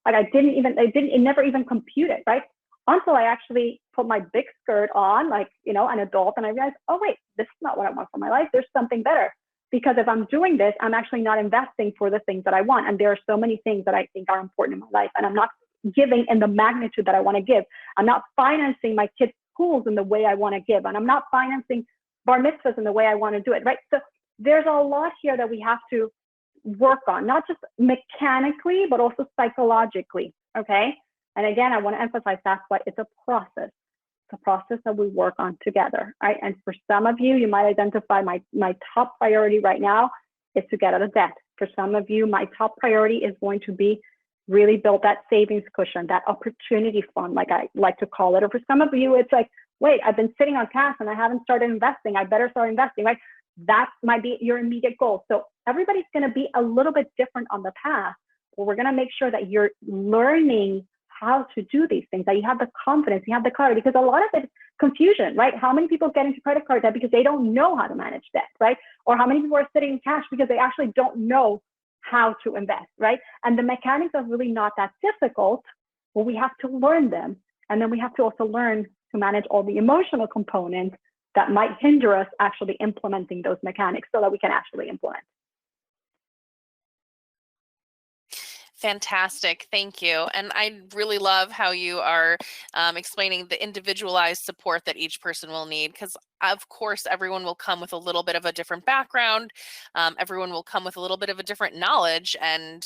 [SPEAKER 2] Like, it never even computed, right? Until I actually put my big skirt on, like, an adult, and I realized, oh wait, this is not what I want for my life. There's something better. Because if I'm doing this, I'm actually not investing for the things that I want. And there are so many things that I think are important in my life, and I'm not giving in the magnitude that I want to give. I'm not financing my kids' schools in the way I want to give, and I'm not financing bar mitzvahs in the way I want to do it, right? So there's a lot here that we have to work on, not just mechanically, but also psychologically, okay? And again, I want to emphasize that's why it's a process. It's a process that we work on together, right? And for some of you, you might identify my top priority right now is to get out of debt. For some of you, my top priority is going to be really build that savings cushion, that opportunity fund, like I like to call it. Or for some of you, it's like, wait, I've been sitting on cash and I haven't started investing. I better start investing, right? That might be your immediate goal. So everybody's going to be a little bit different on the path, but we're going to make sure that you're learning how to do these things, that you have the confidence, you have the clarity, because a lot of it is confusion, right? How many people get into credit card debt because they don't know how to manage debt, right? Or how many people are sitting in cash because they actually don't know how to invest, right? And the mechanics are really not that difficult, but we have to learn them. And then we have to also learn to manage all the emotional components that might hinder us actually implementing those mechanics so that we can actually implement.
[SPEAKER 1] Fantastic. Thank you. And I really love how you are explaining the individualized support that each person will need, because of course, everyone will come with a little bit of a different background. Everyone will come with a little bit of a different knowledge and,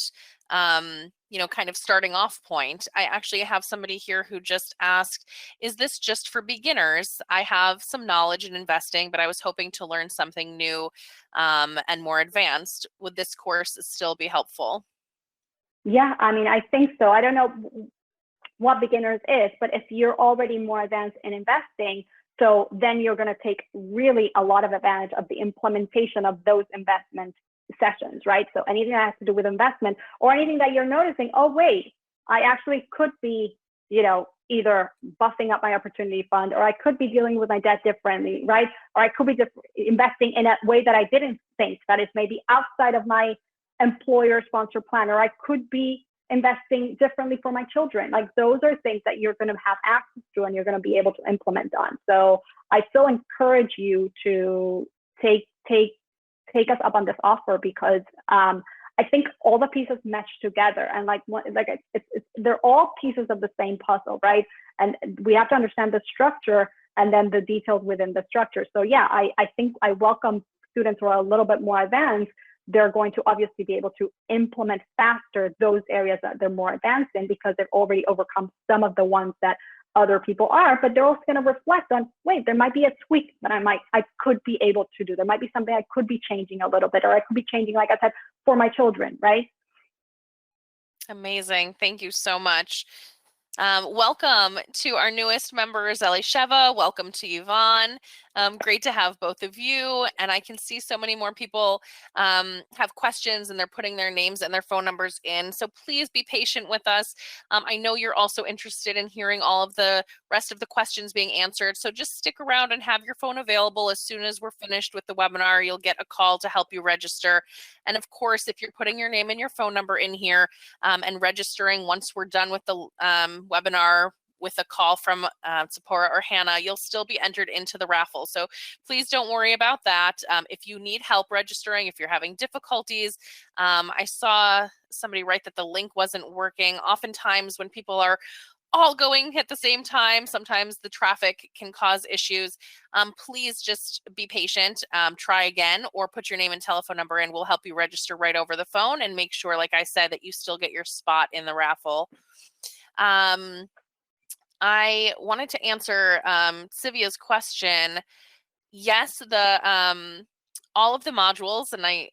[SPEAKER 1] kind of starting off point. I actually have somebody here who just asked, is this just for beginners? I have some knowledge in investing, but I was hoping to learn something new and more advanced. Would this course still be helpful?
[SPEAKER 2] Yeah, I mean, I think so. I don't know what beginners is, but if you're already more advanced in investing, so then you're going to take really a lot of advantage of the implementation of those investment sessions, right? So anything that has to do with investment, or anything that you're noticing, oh, wait, I actually could be, either buffing up my opportunity fund, or I could be dealing with my debt differently, right? Or I could be just investing in a way that I didn't think, that is maybe outside of my employer sponsor plan, or I could be investing differently for my children. Like, those are things that you're going to have access to and you're going to be able to implement on. So I still encourage you to take us up on this offer, because I think all the pieces mesh together, and they're all pieces of the same puzzle, right? And we have to understand the structure and then the details within the structure. So yeah, I think I welcome students who are a little bit more advanced. They're going to obviously be able to implement faster those areas that they're more advanced in, because they've already overcome some of the ones that other people are. But they're also going to reflect on, wait, there might be a tweak that I could be able to do. There might be something I could be changing a little bit, or I could be changing, like I said, for my children, right?
[SPEAKER 1] Amazing. Thank you so much. Welcome to our newest member, Elisheva. Welcome to Yvonne. Great to have both of you. And I can see so many more people have questions, and they're putting their names and their phone numbers in. So please be patient with us. I know you're also interested in hearing all of the rest of the questions being answered. So just stick around and have your phone available. As soon as we're finished with the webinar, you'll get a call to help you register. And of course, if you're putting your name and your phone number in here and registering once we're done with the webinar with a call from Tzipora or Hannah, you'll still be entered into the raffle. So please don't worry about that. If you need help registering, if you're having difficulties, I saw somebody write that the link wasn't working. Oftentimes when people are all going at the same time, sometimes the traffic can cause issues. Please just be patient, try again, or put your name and telephone number in. We'll help you register right over the phone and make sure, like I said, that you still get your spot in the raffle. I wanted to answer Sivia's question. Yes, all of the modules, and I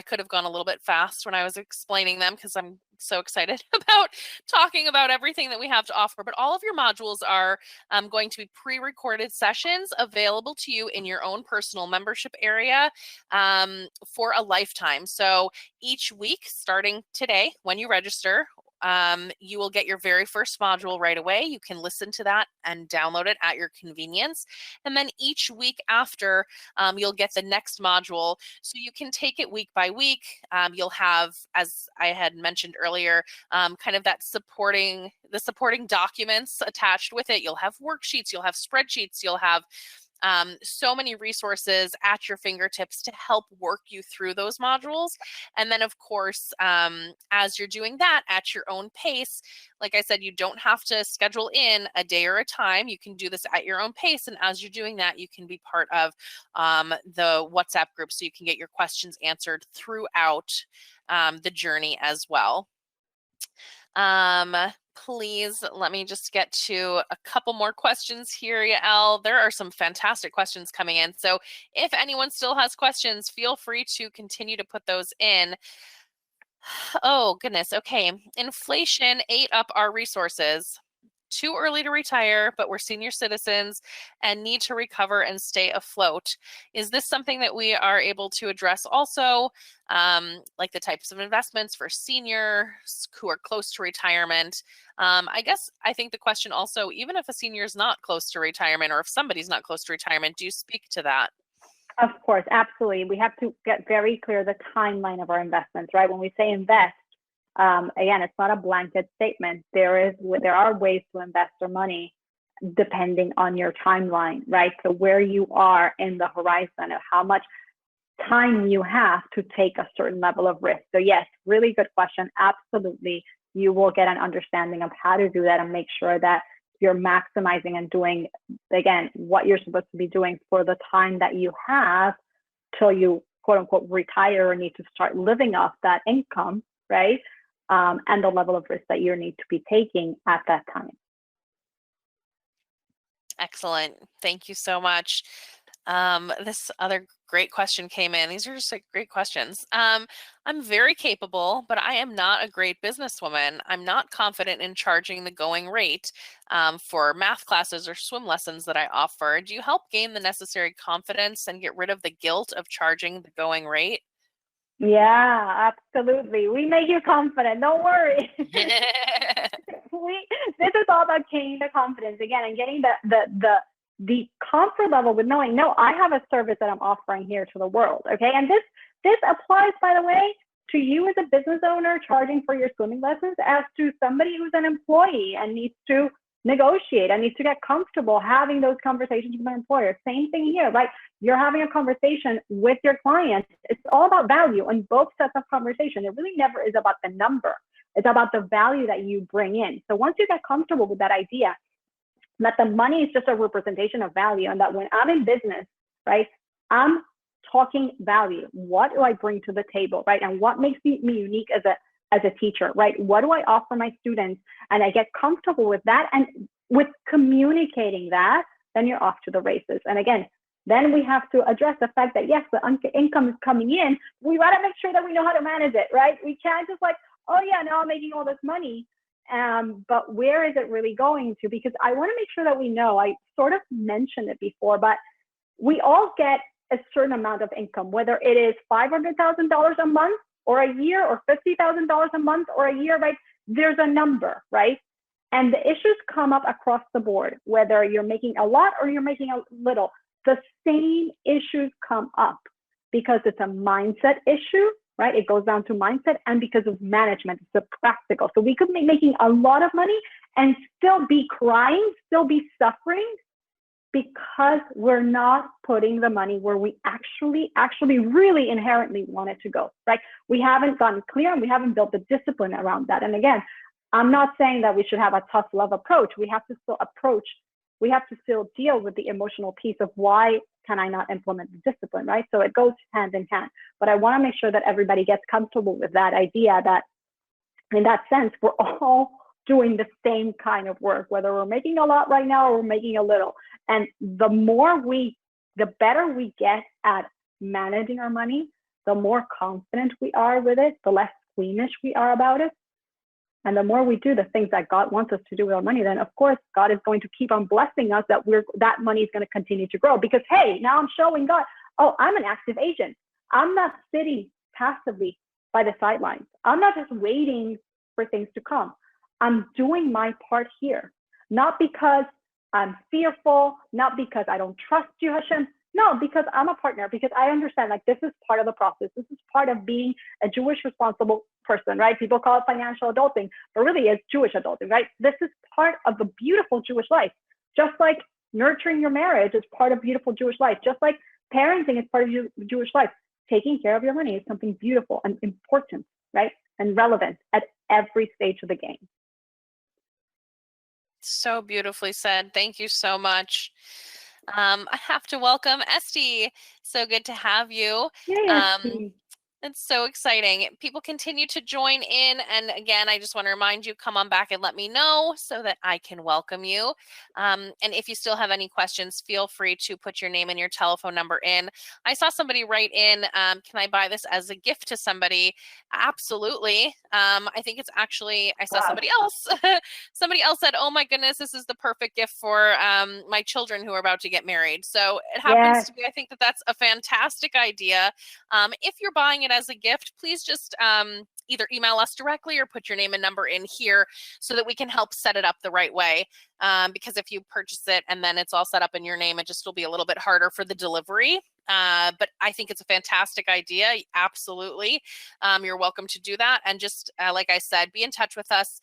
[SPEAKER 1] could have gone a little bit fast when I was explaining them, because I'm so excited about talking about everything that we have to offer. But all of your modules are going to be pre-recorded sessions available to you in your own personal membership area for a lifetime. So each week, starting today, when you register, you will get your very first module right away. You can listen to that and download it at your convenience. And then each week after, you'll get the next module. So you can take it week by week. You'll have, as I had mentioned earlier, kind of that supporting documents attached with it. You'll have worksheets, you'll have spreadsheets, you'll have so many resources at your fingertips to help work you through those modules. And then, of course, as you're doing that at your own pace, like I said, you don't have to schedule in a day or a time. You can do this at your own pace. And as you're doing that, you can be part of the WhatsApp group, so you can get your questions answered throughout the journey as well. Please let me just get to a couple more questions here, Yael. There are some fantastic questions coming in. So if anyone still has questions, feel free to continue to put those in. Oh, goodness. Okay. Inflation ate up our resources. too early to retire, but we're senior citizens and need to recover and stay afloat. Is this something that we are able to address also, like the types of investments for seniors who are close to retirement? I think the question also, even if a senior is not close to retirement, or if somebody's not close to retirement, do you speak to that?
[SPEAKER 2] Of course, absolutely. We have to get very clear the timeline of our investments, right? When we say invest, again, it's not a blanket statement. There are ways to invest your money depending on your timeline, right? So where you are in the horizon of how much time you have to take a certain level of risk. So yes, really good question. Absolutely. You will get an understanding of how to do that and make sure that you're maximizing and doing, again, what you're supposed to be doing for the time that you have till you quote unquote retire or need to start living off that income, right? And the level of risk that you need to be taking at that time.
[SPEAKER 1] Excellent. Thank you so much. This other great question came in. These are just like great questions. I'm very capable, but I am not a great businesswoman. I'm not confident in charging the going rate for math classes or swim lessons that I offer. Do you help gain the necessary confidence and get rid of the guilt of charging the going rate?
[SPEAKER 2] Yeah, absolutely. We make you confident. Don't worry. This is all about gaining the confidence again and getting the comfort level with knowing, no, I have a service that I'm offering here to the world. Okay. And this applies, by the way, to you as a business owner charging for your swimming lessons as to somebody who's an employee and needs to negotiate and needs to get comfortable having those conversations with an employer. Same thing here, right? You're having a conversation with your client. It's all about value on both sets of conversation. It really never is about the number. It's about the value that you bring in. So once you get comfortable with that idea, that the money is just a representation of value, and that when I'm in business, right, I'm talking value. What do I bring to the table, right? And what makes me unique as a teacher, right? What do I offer my students? And I get comfortable with that. And with communicating that, then you're off to the races. And again, then we have to address the fact that, yes, the income is coming in. We got to make sure that we know how to manage it, right? We can't just like, oh yeah, now I'm making all this money. But where is it really going to? Because I want to make sure that we know, I sort of mentioned it before, but we all get a certain amount of income, whether it is $500,000 a month or a year, or $50,000 a month or a year, right? There's a number, right? And the issues come up across the board, whether you're making a lot or you're making a little. The same issues come up because it's a mindset issue, right? It goes down to mindset, and because of management, it's a practical. So we could be making a lot of money and still be crying, still be suffering, because we're not putting the money where we actually really inherently want it to go, right? We haven't gotten clear and we haven't built the discipline around that. And again, I'm not saying that we should have a tough love approach. We have to still deal with the emotional piece of why can I not implement the discipline, right? So it goes hand in hand. But I want to make sure that everybody gets comfortable with that idea that in that sense, we're all doing the same kind of work, whether we're making a lot right now or we're making a little. And the better we get at managing our money, the more confident we are with it, the less squeamish we are about it. And the more we do the things that God wants us to do with our money, then of course, God is going to keep on blessing us that money is going to continue to grow. Because, hey, now I'm showing God, oh, I'm an active agent. I'm not sitting passively by the sidelines. I'm not just waiting for things to come. I'm doing my part here, not because I'm fearful, not because I don't trust you, Hashem. No, because I'm a partner, because I understand like this is part of the process. This is part of being a Jewish responsible person, right? People call it financial adulting, but really it's Jewish adulting, right? This is part of the beautiful Jewish life. Just like nurturing your marriage is part of beautiful Jewish life. Just like parenting is part of Jewish life. Taking care of your money is something beautiful and important, right? And relevant at every stage of the game.
[SPEAKER 1] So beautifully said. Thank you so much. I have to welcome Esty. So good to have you.
[SPEAKER 2] Yay, Esty.
[SPEAKER 1] It's so exciting. People continue to join in. And again, I just want to remind you, come on back and let me know so that I can welcome you. And if you still have any questions, feel free to put your name and your telephone number in. I saw somebody write in, can I buy this as a gift to somebody? Absolutely. I think it's actually, I saw somebody else. Somebody else said, oh my goodness, this is the perfect gift for my children who are about to get married. So it happens to be, I think that that's a fantastic idea. If you're buying it as a gift, please just either email us directly or put your name and number in here so that we can help set it up the right way. Because if you purchase it and then it's all set up in your name, it just will be a little bit harder for the delivery. But I think it's a fantastic idea. Absolutely. You're welcome to do that. And just like I said, be in touch with us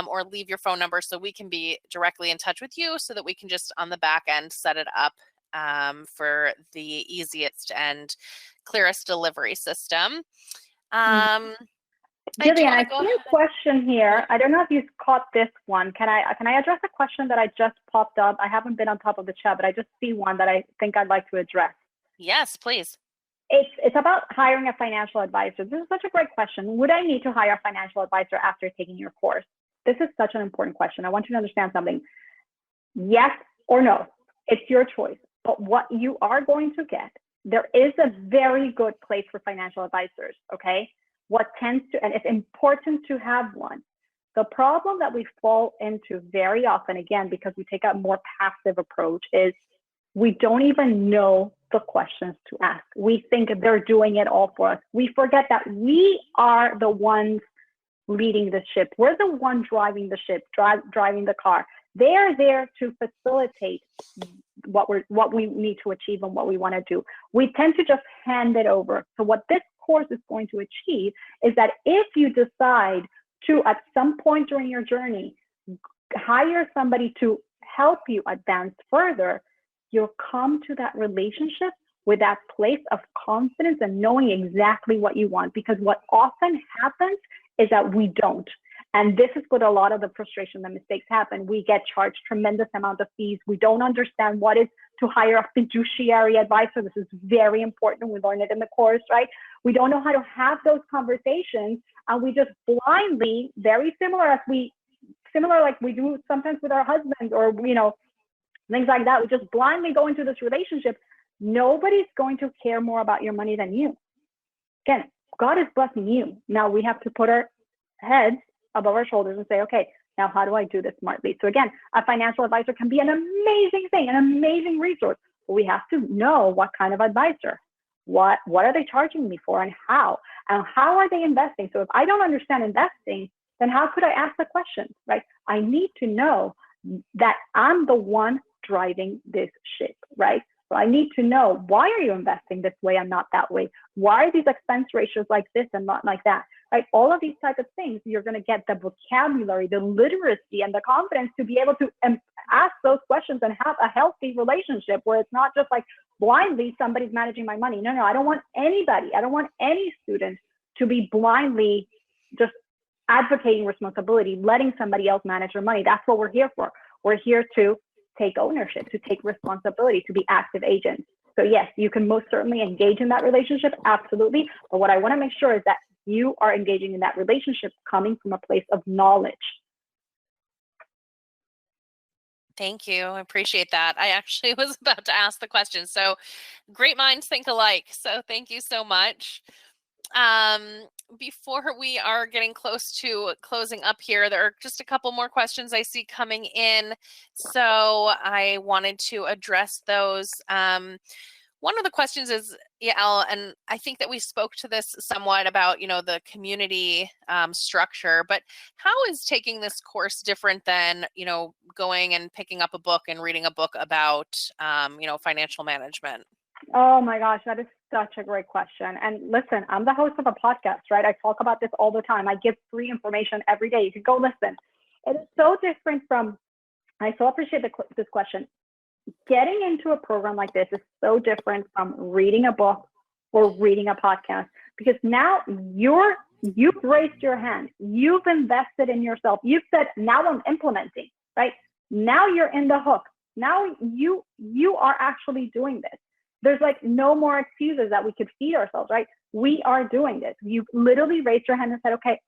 [SPEAKER 1] or leave your phone number so we can be directly in touch with you so that we can just on the back end set it up for the easiest and clearest delivery system.
[SPEAKER 2] Jillian, I see a question here. I don't know if you caught this one. Can I address a question that I just popped up? I haven't been on top of the chat, but I just see one that I think I'd like to address.
[SPEAKER 1] Yes, please.
[SPEAKER 2] It's about hiring a financial advisor. This is such a great question. Would I need to hire a financial advisor after taking your course? This is such an important question. I want you to understand something. Yes or no, it's your choice. But what you are going to get, there is a very good place for financial advisors, okay? What tends to, and it's important to have one. The problem that we fall into very often, again, because we take a more passive approach, is we don't even know the questions to ask. We think they're doing it all for us. We forget that we are the ones leading the ship. We're the one driving the ship, driving the car. They are there to facilitate what we need to achieve and what we want to do. We tend to just hand it over. So what this course is going to achieve is that if you decide to, at some point during your journey, hire somebody to help you advance further, you'll come to that relationship with that place of confidence and knowing exactly what you want. Because what often happens is that we don't. And this is what a lot of the frustration and mistakes happen. We get charged tremendous amount of fees. We don't understand what is to hire a fiduciary advisor. This is very important. We learn it in the course, right? We don't know how to have those conversations, and we just blindly, very similar like we do sometimes with our husbands or, things like that. We just blindly go into this relationship. Nobody's going to care more about your money than you. Again, God is blessing you. Now we have to put our heads above our shoulders and say, okay, now how do I do this smartly? So again, a financial advisor can be an amazing thing, an amazing resource, but we have to know what kind of advisor, what are they charging me for, and how are they investing? So if I don't understand investing, then how could I ask the question, right? I need to know that I'm the one driving this ship, right? So I need to know, why are you investing this way and not that way? Why are these expense ratios like this and not like that? Right? All of these types of things, you're going to get the vocabulary, the literacy, and the confidence to be able to ask those questions and have a healthy relationship where it's not just like blindly somebody's managing my money. No, I don't want any student to be blindly just advocating responsibility, letting somebody else manage their money. That's what we're here for. We're here to take ownership, to take responsibility, to be active agents. So yes, you can most certainly engage in that relationship, absolutely. But what I want to make sure is that you are engaging in that relationship coming from a place of knowledge.
[SPEAKER 1] Thank you. I appreciate that. I actually was about to ask the question. So great minds think alike. So thank you so much. Before we are getting close to closing up here, there are just a couple more questions I see coming in. So I wanted to address those. One of the questions is, Yael, and I think that we spoke to this somewhat about, the community structure, but how is taking this course different than, going and picking up a book and reading a book about, financial management?
[SPEAKER 2] Oh my gosh, that is such a great question. And listen, I'm the host of a podcast, right? I talk about this all the time. I give free information every day. You can go listen. It is so different from, I so appreciate this question. Getting into a program like this is so different from reading a book or reading a podcast, because now you've raised your hand. You've invested in yourself. You've said, now I'm implementing, right? Now you're in the hook. Now you are actually doing this. There's like no more excuses that we could feed ourselves, right? We are doing this. You literally raised your hand and said, okay,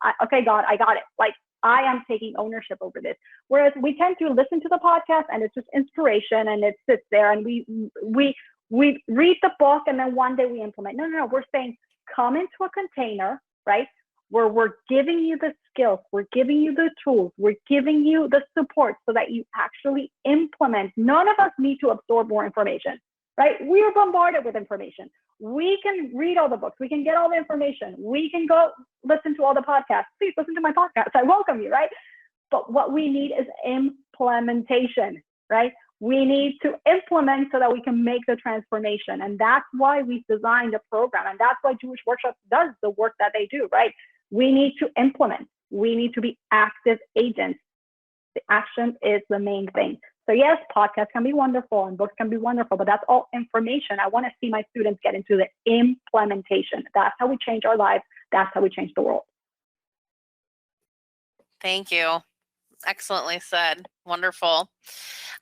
[SPEAKER 2] God, I got it. Like, I am taking ownership over this. Whereas we tend to listen to the podcast and it's just inspiration and it sits there and we read the book and then one day we implement. No. We're saying come into a container, right? Where we're giving you the skills, we're giving you the tools, we're giving you the support so that you actually implement. None of us need to absorb more information, right? We are bombarded with information. We can read all the books. We can get all the information. We can go listen to all the podcasts. Please listen to my podcast. I welcome you, right? But what we need is implementation, right? We need to implement so that we can make the transformation. And that's why we designed a program. And that's why Jewish Workshops does the work that they do, right? We need to implement. We need to be active agents. The action is the main thing. So yes, podcasts can be wonderful and books can be wonderful, but that's all information. I want to see my students get into the implementation. That's how we change our lives. That's how we change the world.
[SPEAKER 1] Thank you. Excellently said. Wonderful.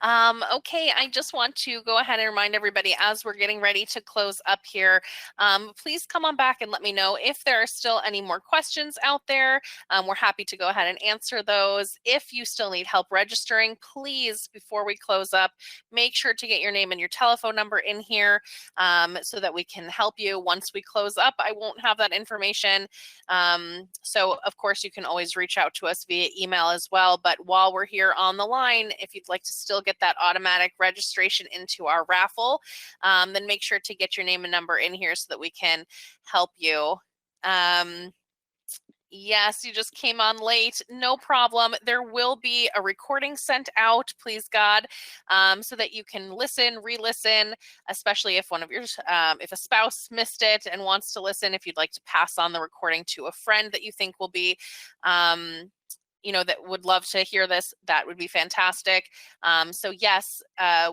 [SPEAKER 1] Okay, I just want to go ahead and remind everybody as we're getting ready to close up here, please come on back and let me know if there are still any more questions out there. We're happy to go ahead and answer those. If you still need help registering, please, before we close up, make sure to get your name and your telephone number in here so that we can help you. Once we close up, I won't have that information. So, of course, you can always reach out to us via email as well. But while we're here on the line, if you'd like to still get that automatic registration into our raffle, then make sure to get your name and number in here so that we can help you. Yes, you just came on late. No problem. There will be a recording sent out, please God, so that you can listen, re-listen, especially if one of your, if a spouse missed it and wants to listen, if you'd like to pass on the recording to a friend that you think will be, that would love to hear this, that would be fantastic. So yes,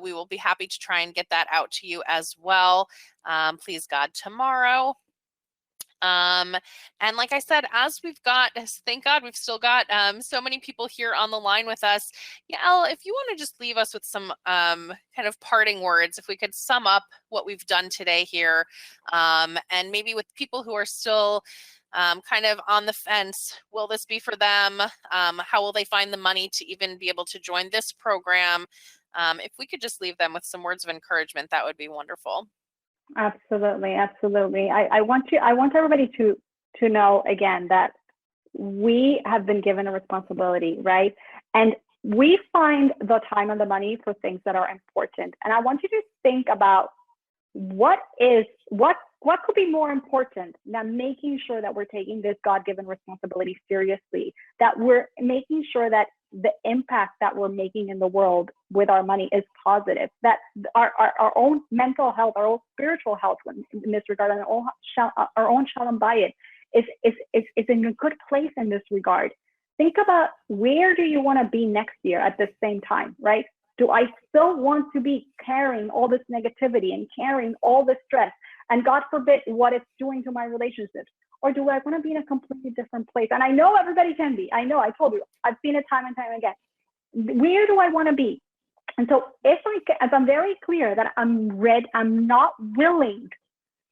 [SPEAKER 1] we will be happy to try and get that out to you as well. Please God, tomorrow. And like I said, thank God we've still got so many people here on the line with us. Yael, if you want to just leave us with some kind of parting words, if we could sum up what we've done today here, and maybe with people who are still kind of on the fence, will this be for them? How will they find the money to even be able to join this program? If we could just leave them with some words of encouragement, that would be wonderful.
[SPEAKER 2] Absolutely. I want everybody to know again that we have been given a responsibility, right? And we find the time and the money for things that are important. And I want you to think about what could be more important than making sure that we're taking this God-given responsibility seriously, that we're making sure that the impact that we're making in the world with our money is positive, that our own mental health, our own spiritual health in this regard, and our own shalom bayit is in a good place in this regard. Think about, where do you want to be next year at the same time, right? Do I still want to be carrying all this negativity and carrying all this stress, and God forbid what it's doing to my relationships? Or do I want to be in a completely different place? And I know everybody can be. I know, I told you, I've seen it time and time again. Where do I want to be? And so if I'm very clear that I'm not willing,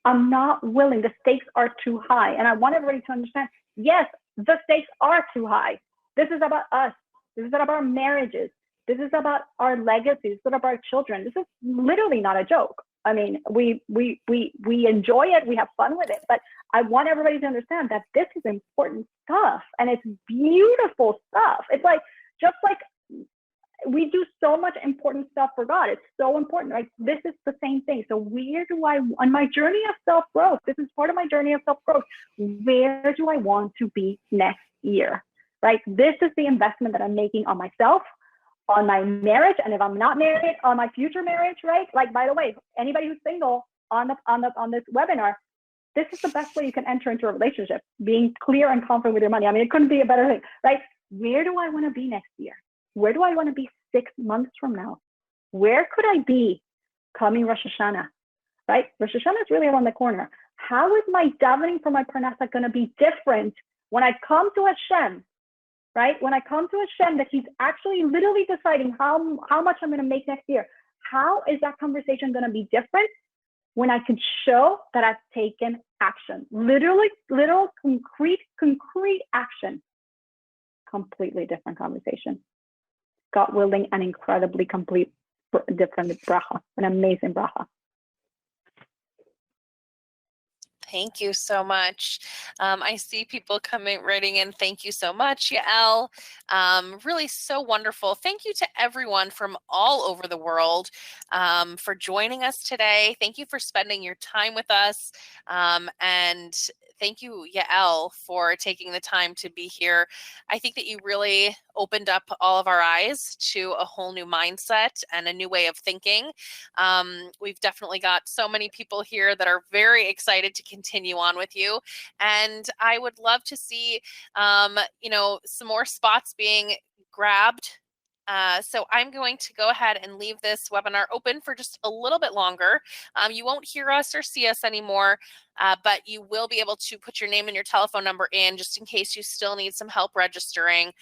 [SPEAKER 2] the stakes are too high. And I want everybody to understand, yes, the stakes are too high. This is about us. This is about our marriages. This is about our legacies. This is about our children. This is literally not a joke. I mean, we enjoy it. We have fun with it. But I want everybody to understand that this is important stuff, and it's beautiful stuff. It's like, just like we do so much important stuff for God. It's so important. Like, this is the same thing. So where do I, on my journey of self-growth, this is part of my journey of self-growth, where do I want to be next year, right? This is the investment that I'm making on myself, on my marriage, and if I'm not married, on my future marriage, right? Like, by the way, anybody who's single on this webinar, this is the best way you can enter into a relationship, being clear and confident with your money. I mean, it couldn't be a better thing, right? Where do I want to be next year? Where do I want to be 6 months from now? Where could I be coming Rosh Hashanah, right? Rosh Hashanah is really around the corner. How is my davening for my parnasa going to be different when I come to Hashem, right? When I come to Hashem, that He's actually literally deciding how much I'm going to make next year. How is that conversation going to be different when I could show that I've taken action, literally, literal, concrete action. Completely different conversation. God willing, an incredibly complete different bracha, an amazing bracha.
[SPEAKER 1] Thank you so much. I see people writing in. Thank you so much, Yael. Really so wonderful. Thank you to everyone from all over the world for joining us today. Thank you for spending your time with us. And thank you, Yael, for taking the time to be here. I think that you really opened up all of our eyes to a whole new mindset and a new way of thinking. We've definitely got so many people here that are very excited to continue on with you. And I would love to see, some more spots being grabbed. So I'm going to go ahead and leave this webinar open for just a little bit longer. You won't hear us or see us anymore, but you will be able to put your name and your telephone number in just in case you still need some help registering.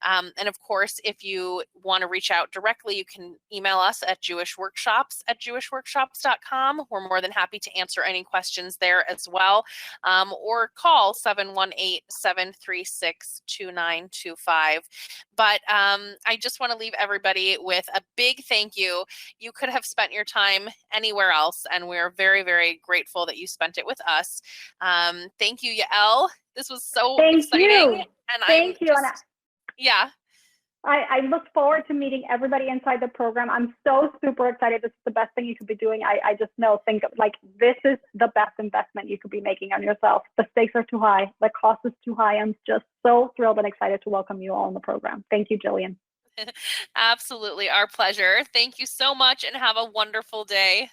[SPEAKER 1] And of course, if you want to reach out directly, you can email us at jewishworkshops@jewishworkshops.com. We're more than happy to answer any questions there as well, or call 718-736-2925. But I just want to leave everybody with a big thank you. You could have spent your time anywhere else, and we're very, very grateful that you spent it with us. Thank you, Yael. This was so exciting.
[SPEAKER 2] You.
[SPEAKER 1] And
[SPEAKER 2] thank you.
[SPEAKER 1] Yeah.
[SPEAKER 2] I look forward to meeting everybody inside the program. I'm so super excited. This is the best thing you could be doing. I just know, this is the best investment you could be making on yourself. The stakes are too high. The cost is too high. I'm just so thrilled and excited to welcome you all in the program. Thank you, Jillian.
[SPEAKER 1] Absolutely. Our pleasure. Thank you so much and have a wonderful day.